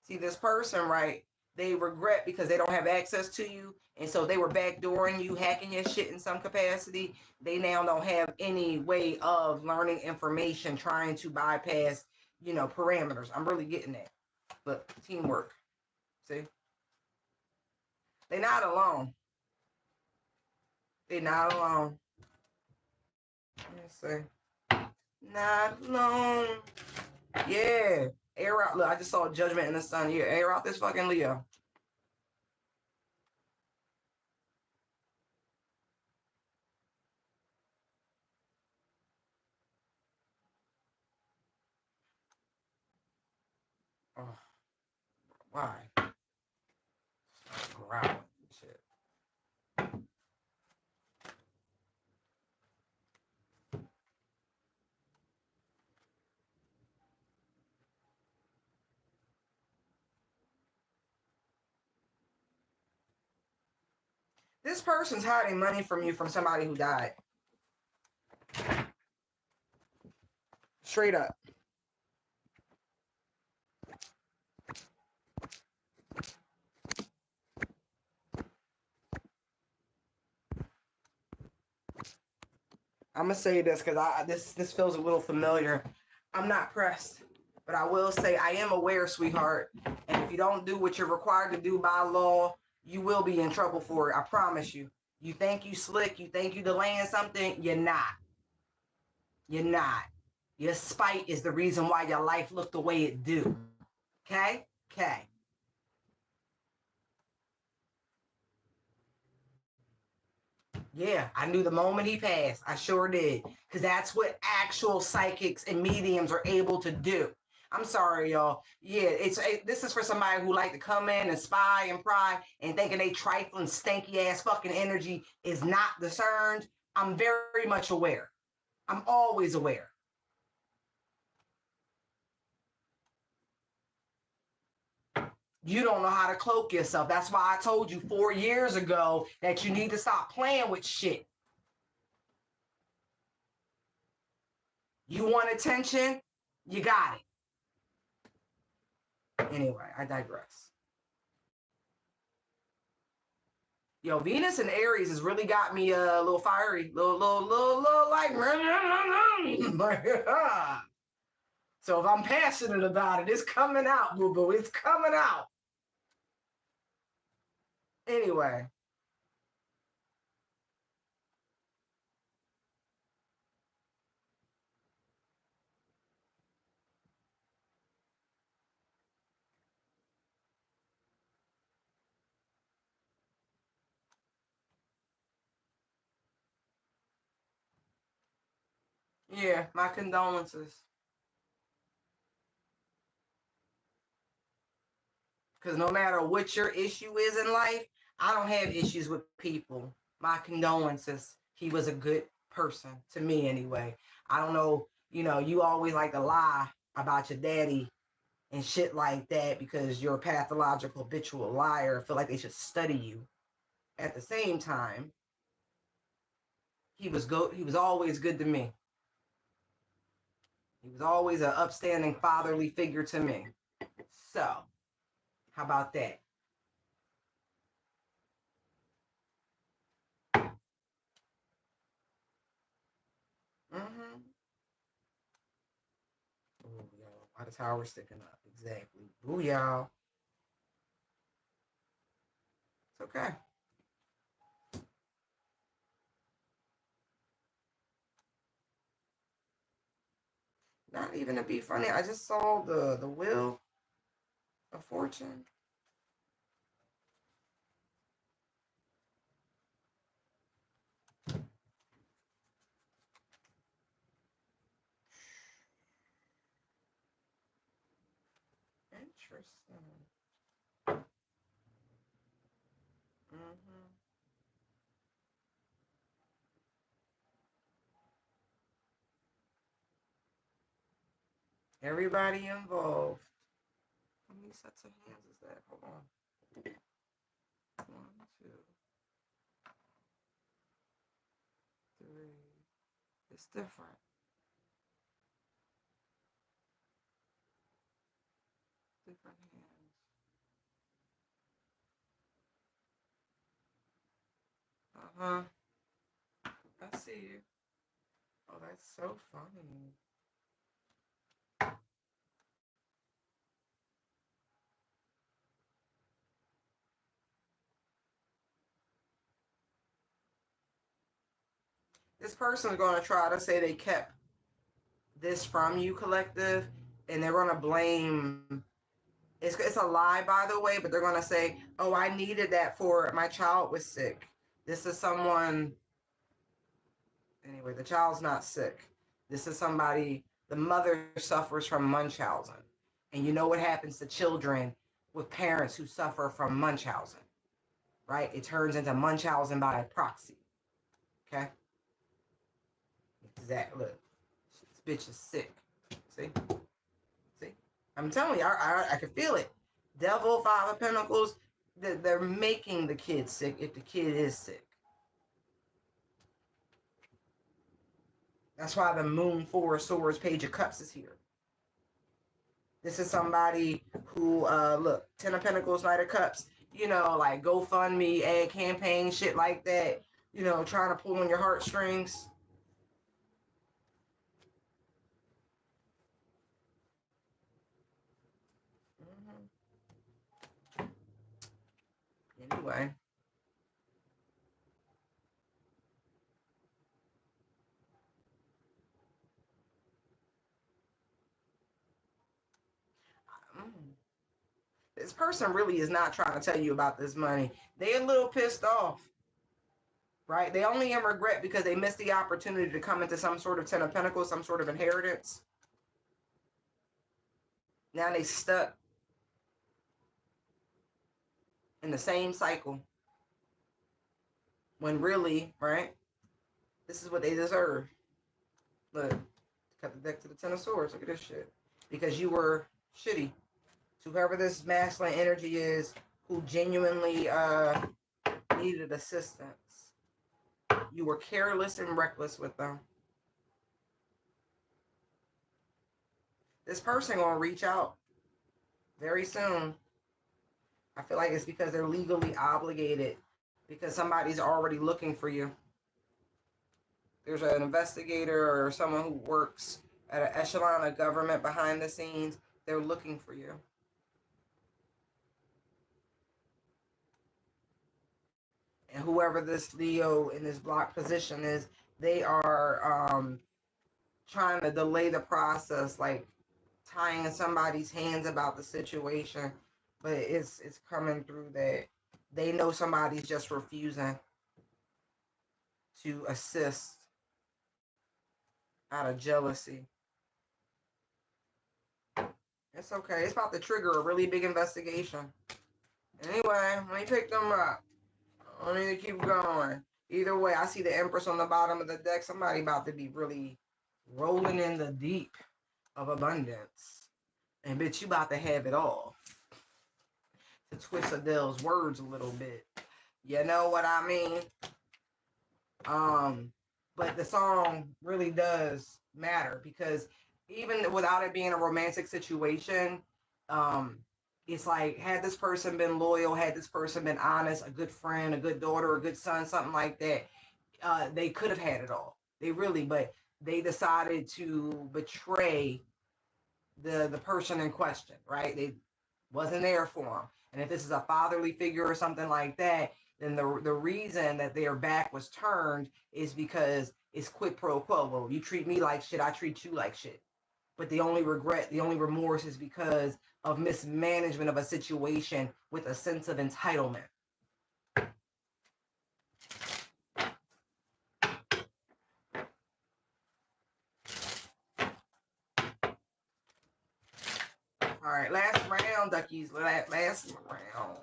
See, this person, right, they regret because they don't have access to you. And so they were backdooring you, hacking your shit in some capacity. They now don't have any way of learning information, trying to bypass, parameters. I'm really getting that. But teamwork. See? They're not alone. They're not alone. Let's see. Not alone. Yeah. Air out. Look, I just saw Judgment in the Sun. Yeah, air out this fucking Leo. Oh, why? Growling shit. This person's hiding money from you from somebody who died. Straight up. I'm gonna say this because this feels a little familiar. I'm not pressed, but I will say I am aware, sweetheart. And if you don't do what you're required to do by law, you will be in trouble for it. I promise you. You think you slick, you think you delaying something, you're not. You're not. Your spite is the reason why your life looked the way it do. Okay? Okay. Yeah, I knew the moment he passed. I sure did. Because that's what actual psychics and mediums are able to do. I'm sorry, y'all. Yeah, this is for somebody who like to come in and spy and pry and thinking they trifling, stanky ass fucking energy is not discerned. I'm very much aware. I'm always aware. You don't know how to cloak yourself. That's why I told you 4 years ago that you need to stop playing with shit. You want attention? You got it. Anyway, I digress. Yo, Venus and Aries has really got me a little fiery, little like. So if I'm passionate about it, it's coming out, boo boo. It's coming out. Anyway, yeah, my condolences. Because no matter what your issue is in life, I don't have issues with people. My condolences. He was a good person to me anyway. I don't know, you always like to lie about your daddy and shit like that because you're a pathological habitual liar. I feel like they should study you. At the same time, he was always good to me. He was always an upstanding fatherly figure to me. So, how about that? Mm-hmm. Ooh, y'all. Why the tower sticking up? Exactly. Ooh, y'all. It's okay. Not even to be funny. I just saw the Wheel of Fortune. Interesting. Mm-hmm. Everybody involved. How many sets of hands is that? Hold on. One, two, three. It's different. Different hands. Uh-huh. I see you. Oh, that's so funny. This person's going to try to say they kept this from you, collective, and they're going to blame. It's a lie, by the way, but they're going to say, oh, I needed that for my child was sick. This is someone, anyway, the child's not sick. This is somebody, the mother suffers from Munchausen. And you know what happens to children with parents who suffer from Munchausen, right? It turns into Munchausen by proxy. Okay? Exactly. Look, this bitch is sick. See? See? I'm telling you, I can feel it. Devil, Five of Pentacles, they're making the kid sick if the kid is sick. That's why the Moon, Four of Swords, Page of Cups is here. This is somebody who, look, Ten of Pentacles, Knight of Cups, like GoFundMe, ad campaign, shit like that, trying to pull on your heartstrings. Anyway. This person really is not trying to tell you about this money. They're a little pissed off. right? They only in regret because they missed the opportunity to come into some sort of Ten of Pentacles, some sort of inheritance. Now they stuck in the same cycle when really, right, this is what they deserve. Look, cut the deck to the Ten of Swords. Look at this shit. Because you were shitty to whoever this masculine energy is who genuinely needed assistance. You were careless and reckless with them. This person gonna reach out very soon. I feel like it's because they're legally obligated, because somebody's already looking for you. There's an investigator or someone who works at an echelon of government behind the scenes. They're looking for you. And whoever this Leo in this block position is, they are trying to delay the process, like tying somebody's hands about the situation. But it's coming through that they know somebody's just refusing to assist out of jealousy. It's okay. It's about to trigger a really big investigation. Anyway, let me pick them up. I need to keep going. Either way, I see the Empress on the bottom of the deck. Somebody about to be really rolling in the deep of abundance. And bitch, you about to have it all. To twist Adele's words a little bit. You know what I mean? But the song really does matter, because even without it being a romantic situation, it's like, had this person been loyal, had this person been honest, a good friend, a good daughter, a good son, something like that, they could have had it all. They really, but they decided to betray the person in question, right? They wasn't there for them. And if this is a fatherly figure or something like that, then the reason that their back was turned is because it's quid pro quo. Well, you treat me like shit, I treat you like shit. But the only regret, the only remorse is because of mismanagement of a situation with a sense of entitlement. All right, last round, duckies. Last round.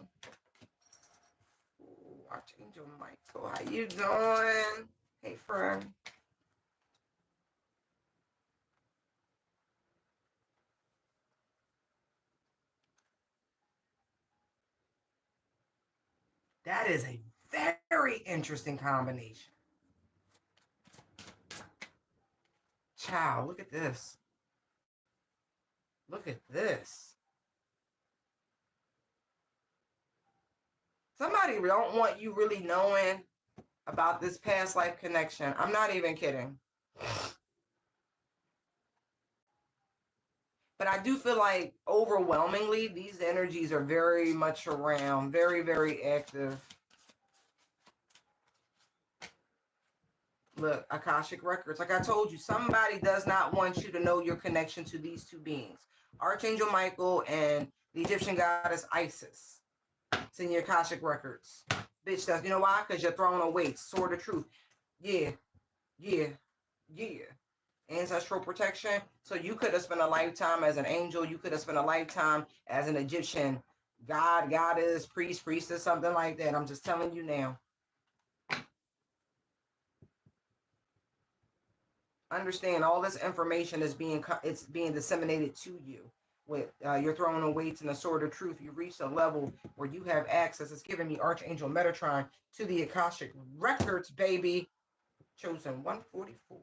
Archangel Michael, how you doing? Hey, friend. That is a very interesting combination. Child, look at this. Look at this. Somebody don't want you really knowing about this past life connection. I'm not even kidding. But I do feel like overwhelmingly these energies are very much around, very, very active. Look, Akashic Records. Like I told you, somebody does not want you to know your connection to these two beings. Archangel Michael and the Egyptian goddess Isis. It's in your Akashic Records. Bitch, that's, you know why? Because you're throwing away. Sword of truth. Yeah. Ancestral protection. So you could have spent a lifetime as an angel. You could have spent a lifetime as an Egyptian god, goddess, priest, priestess, something like that. I'm just telling you now. Understand, all this information is being disseminated to you. With you're throwing away weights and the sword of truth. You reach a level where you have access. It's giving me Archangel Metatron to the Akashic Records, baby. Chosen 144.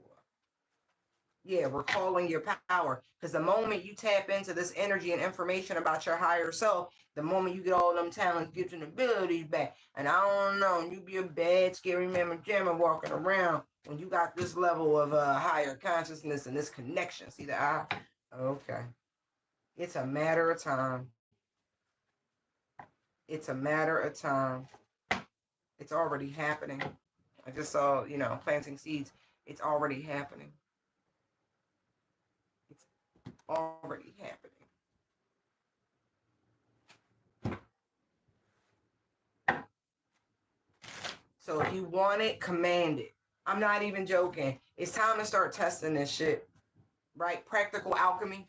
Yeah, recalling your power. Because the moment you tap into this energy and information about your higher self, the moment you get all them talents, gifts, and abilities back. And I don't know, you be a bad, scary mamma jamma walking around when you got this level of higher consciousness and this connection. See the eye? Okay. It's a matter of time. It's a matter of time. It's already happening. I just saw, planting seeds. It's already happening. Already happening. So if you want it, command it. I'm not even joking. It's time to start testing this shit. Right? Practical alchemy.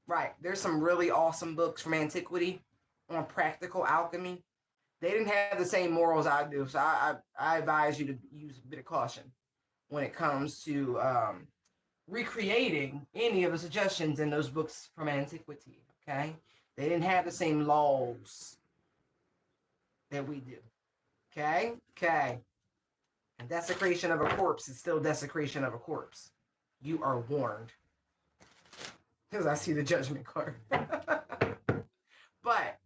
Right. There's some really awesome books from antiquity on practical alchemy. They didn't have the same morals I do. So I advise you to use a bit of caution when it comes to recreating any of the suggestions in those books from antiquity. Okay? They didn't have the same laws that we do. Okay? Okay. And desecration of a corpse is still desecration of a corpse. You are warned. Because I see the judgment card. But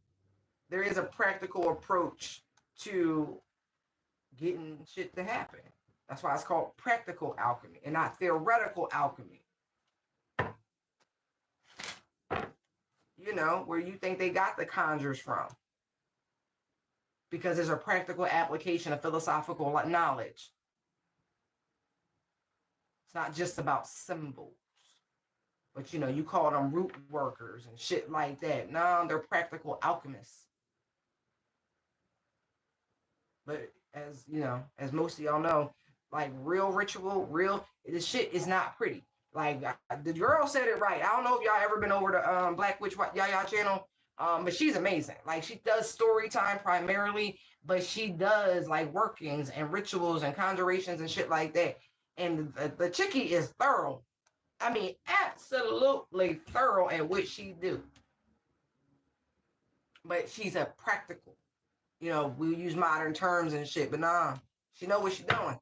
there is a practical approach to getting shit to happen. That's why it's called practical alchemy and not theoretical alchemy. You know, where you think they got the conjures from. Because there's a practical application of philosophical knowledge. It's not just about symbols. But, you know, you call them root workers and shit like that. No, they're practical alchemists. But as, you know, as most of y'all know, like real ritual, this shit is not pretty. Like, the girl said it right. I don't know if y'all ever been over to Black Witch Yaya channel, but she's amazing. Like, she does story time primarily, but she does, like, workings and rituals and conjurations and shit like that. And the chickie is thorough. I mean, absolutely thorough at what she do. But she's a practical. You know, we use modern terms and shit, but nah, she know what she's doing.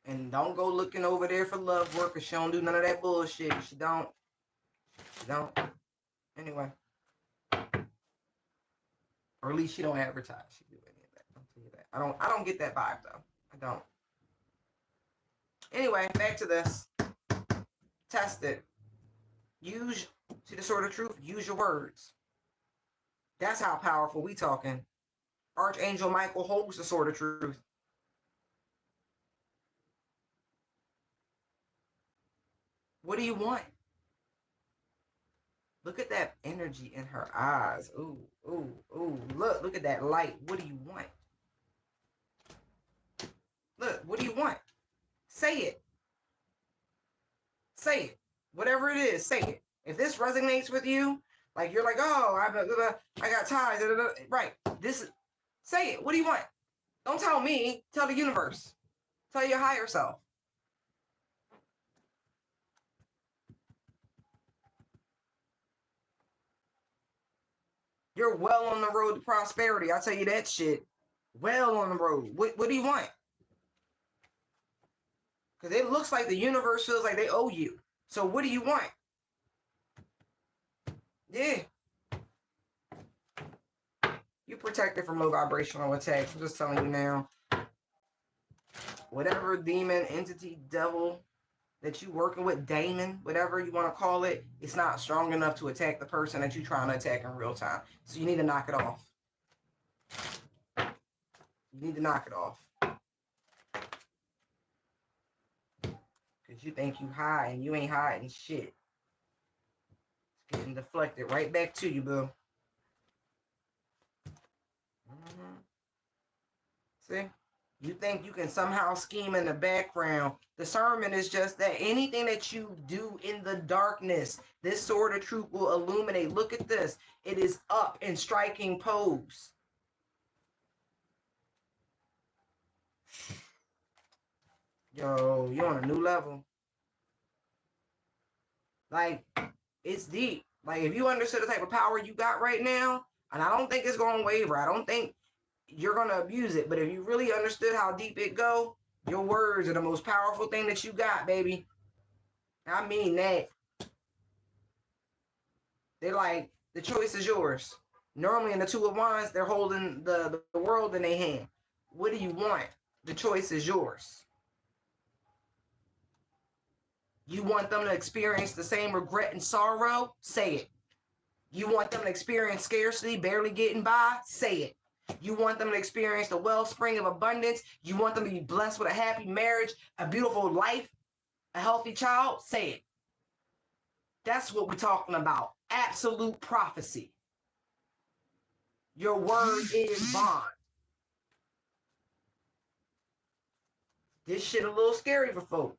And don't go looking over there for love work, because she don't do none of that bullshit. She don't. She don't. Anyway. Or at least she don't advertise. She do any of that. I'll tell you that. I don't get that vibe though. I don't. Anyway, back to this. Test it. See the sword of truth? Use your words. That's how powerful we talking. Archangel Michael holds the sword of truth. What do you want? Look at that energy in her eyes. Ooh, ooh, ooh. Look at that light. What do you want? Look, what do you want? Say it. Say it. Whatever it is, say it. If this resonates with you, like you're like, oh, I got ties. Right. Say it. What do you want? Don't tell me. Tell the universe. Tell your higher self. You're well on the road to prosperity. I'll tell you that shit. Well on the road. What do you want? Because it looks like the universe feels like they owe you. So what do you want? Yeah. You're protected from low vibrational attacks. I'm just telling you now. Whatever demon, entity, devil that you working with, daemon, whatever you want to call it, it's not strong enough to attack the person that you're trying to attack in real time. So you need to knock it off. You need to knock it off. Because you think you high and you ain't hiding shit. It's getting deflected right back to you, boo. See? You think you can somehow scheme in the background. Discernment is just that. Anything that you do in the darkness, this sword of truth will illuminate. Look at this. It is up in striking pose. Yo, you're on a new level. Like, it's deep. Like, if you understood the type of power you got right now, and I don't think it's going to waver. I don't think you're going to abuse it. But if you really understood how deep it go, your words are the most powerful thing that you got, baby. I mean that. They're like, the choice is yours. Normally in the Two of Wands, they're holding the world in their hand. What do you want? The choice is yours. You want them to experience the same regret and sorrow? Say it. You want them to experience scarcity, barely getting by? Say it. You want them to experience the wellspring of abundance? You want them to be blessed with a happy marriage, a beautiful life, a healthy child? Say it. That's what we're talking about. Absolute prophecy. Your word is bond. This shit a little scary for folks.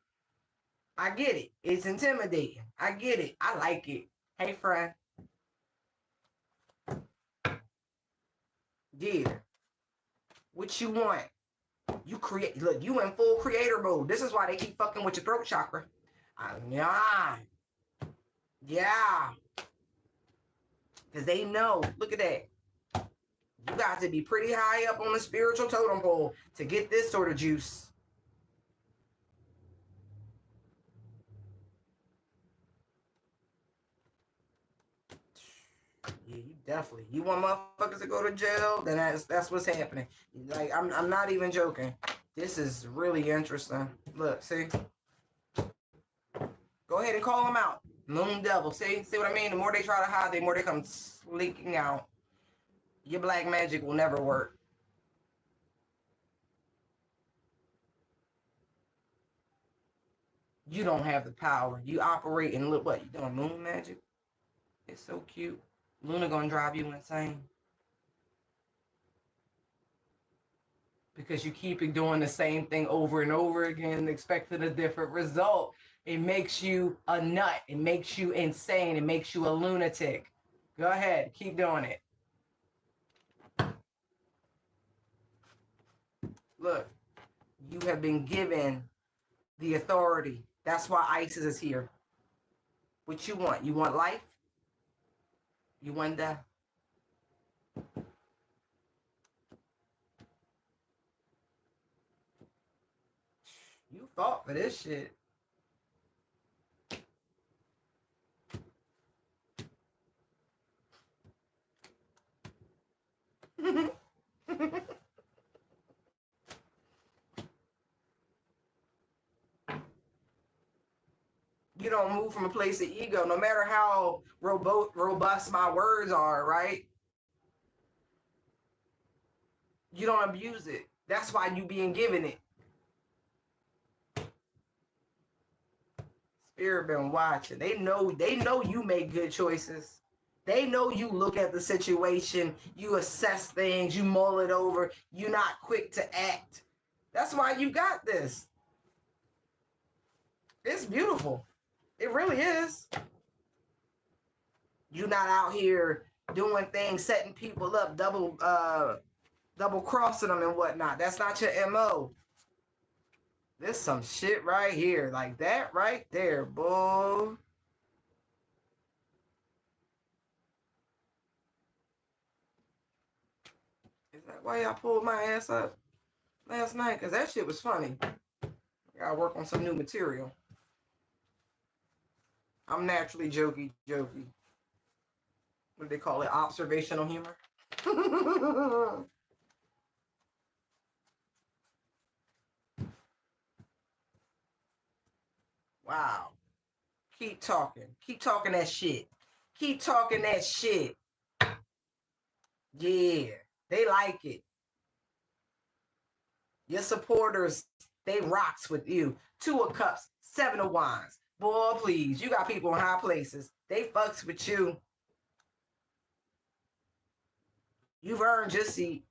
I get it. It's intimidating. I get it. I like it. Hey, friend. Yeah. What you want? You create. Look, you in full creator mode. This is why they keep fucking with your throat chakra. Yeah. Yeah. Because they know. Look at that. You got to be pretty high up on the spiritual totem pole to get this sort of juice. Yeah, you definitely. You want motherfuckers to go to jail? Then that's what's happening. Like I'm not even joking. This is really interesting. Look, see. Go ahead and call them out. Moon devil. See what I mean? The more they try to hide, the more they come leaking out. Your black magic will never work. You don't have the power. You operate and look what you doing. Moon magic. It's so cute. Luna gonna drive you insane. Because you keep doing the same thing over and over again, expecting a different result. It makes you a nut. It makes you insane. It makes you a lunatic. Go ahead. Keep doing it. Look, you have been given the authority. That's why ISIS is here. What you want? You want life? You want death? You fought for this shit. You don't move from a place of ego, no matter how robust my words are, right? You don't abuse it. That's why you being given it. Spirit been watching. They know you make good choices. They know you look at the situation, you assess things, you mull it over, you're not quick to act. That's why you got this. It's beautiful. It really is. You're not out here doing things, setting people up, double crossing them and whatnot. That's not your MO. There's some shit right here, like that right there, boy. Is that why I pulled my ass up last night? Because that shit was funny. I gotta work on some new material. I'm naturally jokey. What do they call it? Observational humor. Wow. Keep talking. Keep talking that shit. Keep talking that shit. Yeah. They like it. Your supporters, they rocks with you. 2 of Cups, 7 of Wands. Boy, please. You got people in high places. They fucks with you. You've earned your seat.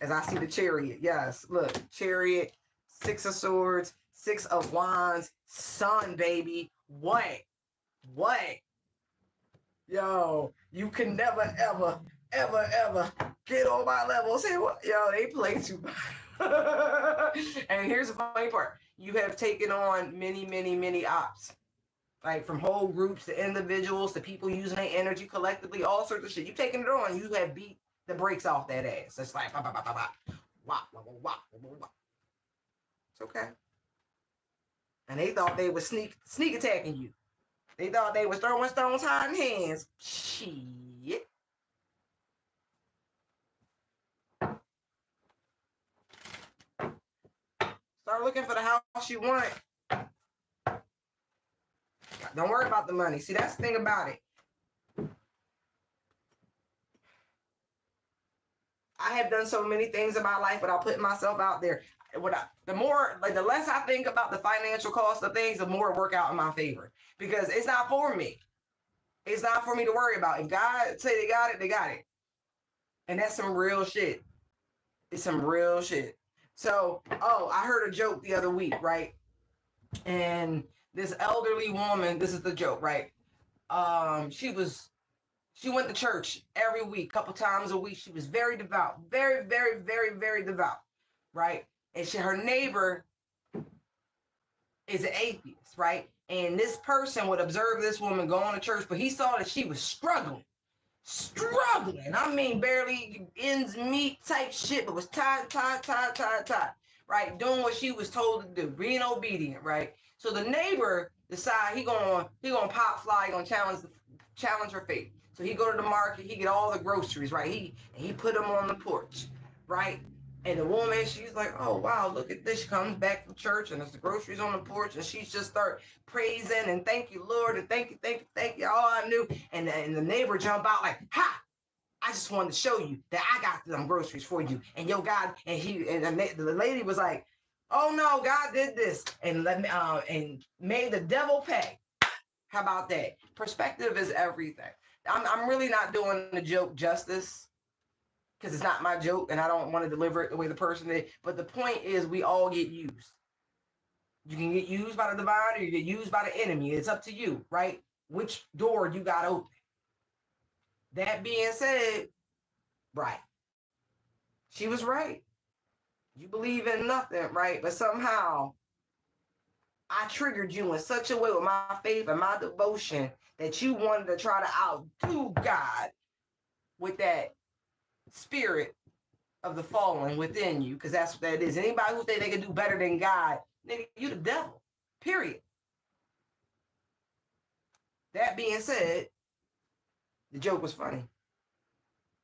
As I see the Chariot. Yes. Look. Chariot. 6 of Swords. 6 of Wands. Sun, baby. What? Yo, you can never, ever get on my level. Say what? Yo, they play too much. And here's the funny part. You have taken on many ops. Like from whole groups to individuals to people using their energy collectively, all sorts of shit. You've taken it on. You have beat the brakes off that ass. It's like, bah, bah, bah, bah, bah. Wah, wah, wah, wah, wah, wah. It's okay. And they thought they were sneak attacking you. They thought they was throwing stones, hiding hands. Shit. Start looking for the house you want. Don't worry about the money. See, that's the thing about it. I have done so many things in my life without putting myself out there. The less I think about the financial cost of things, the more it work out in my favor. Because it's not for me. It's not for me to worry about. If God say they got it, they got it. And that's some real shit. It's some real shit. So, I heard a joke the other week, right? And this elderly woman, this is the joke, right? She went to church every week, couple times a week. She was very devout, very, very, very, very devout, right? And her neighbor is an atheist, right? And this person would observe this woman going to church, but he saw that she was struggling. I mean, barely ends meet type shit, but was tied, right? Doing what she was told to do, being obedient, right? So the neighbor decide he gonna pop fly, he gonna challenge her faith. So he go to the market, he get all the groceries, right? He put them on the porch, right? And the woman, she's like, oh wow, look at this. She comes back from church and there's the groceries on the porch, and she just start praising and thank you, Lord, and thank you, all I knew. And the neighbor jump out like, ha! I just wanted to show you that I got them groceries for you. And your God, and the lady was like, oh no, God did this and and made the devil pay. How about that? Perspective is everything. I'm really not doing the joke justice because it's not my joke and I don't want to deliver it the way the person did. But the point is, we all get used. You can get used by the divine or you get used by the enemy. It's up to you, right? Which door you got open. That being said, right. She was right. You believe in nothing, right? But somehow I triggered you in such a way with my faith and my devotion that you wanted to try to outdo God with that spirit of the fallen within you, because that's what that is. Anybody who think they can do better than God, nigga, you the devil. Period. That being said, the joke was funny.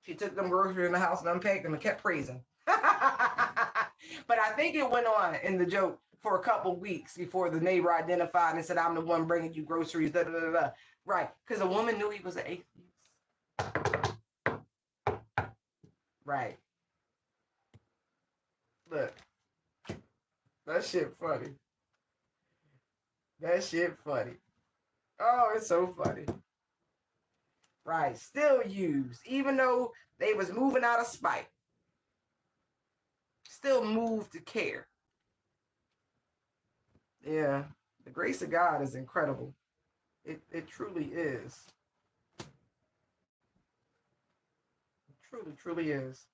She took them groceries in the house and unpacked them and kept praising. But I think it went on in the joke for a couple weeks before the neighbor identified and said, I'm the one bringing you groceries, da, da, da, da. Right, because the woman knew he was an atheist. Right. Look, that shit funny. That shit funny. Oh, it's so funny. Right, still used, even though they was moving out of spite. Still moved to care. Yeah, the grace of God is incredible. It truly is. It truly, truly is.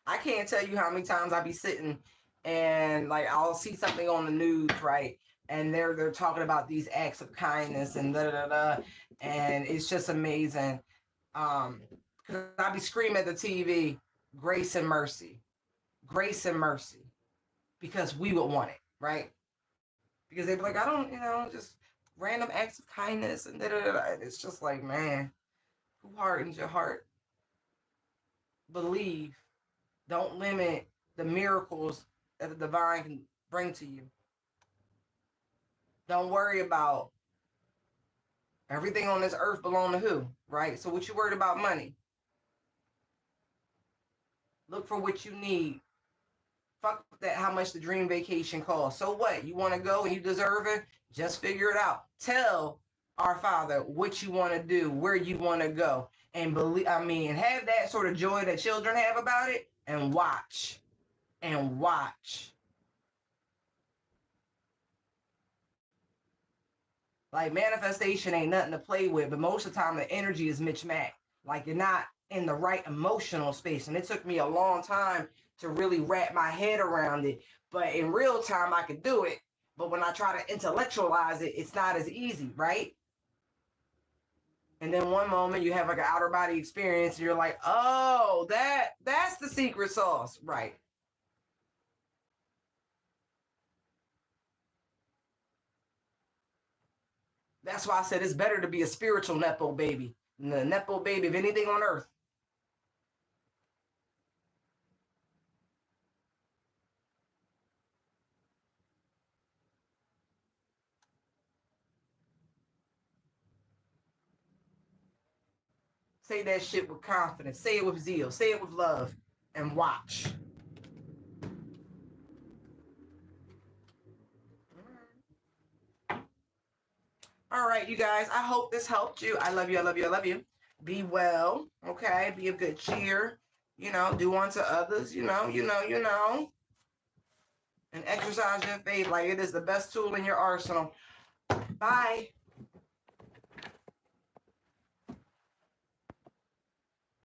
I can't tell you how many times I be sitting and like I'll see something on the news, right? And they're talking about these acts of kindness and da da da, and it's just amazing. Because I be screaming at the TV, grace and mercy, because we would want it, right? Because they'd be like, I don't, just random acts of kindness and da da da. It's just like, man, who hardens your heart? Believe. Don't limit the miracles that the divine can bring to you. Don't worry about everything on this earth belong to who, right? So what you worried about money? Look for what you need. Fuck that, how much the dream vacation costs. So what? You want to go and you deserve it? Just figure it out. Tell our Father what you want to do, where you want to go. And have that sort of joy that children have about it, and watch. And watch. Like, manifestation ain't nothing to play with, but most of the time the energy is mismatched. Like, you're not in the right emotional space. And it took me a long time to really wrap my head around it. But in real time, I could do it. But when I try to intellectualize it, it's not as easy, right? And then one moment you have like an outer body experience and you're like, oh, that's the secret sauce, right? That's why I said it's better to be a spiritual Nepo baby than the Nepo baby of anything on earth. Say that shit with confidence. Say it with zeal. Say it with love. And watch. right, you guys. I hope this helped you. I love you. I love you. I love you. Be well. Okay. Be of good cheer. You know, do unto others. And exercise your faith like it is the best tool in your arsenal. Bye.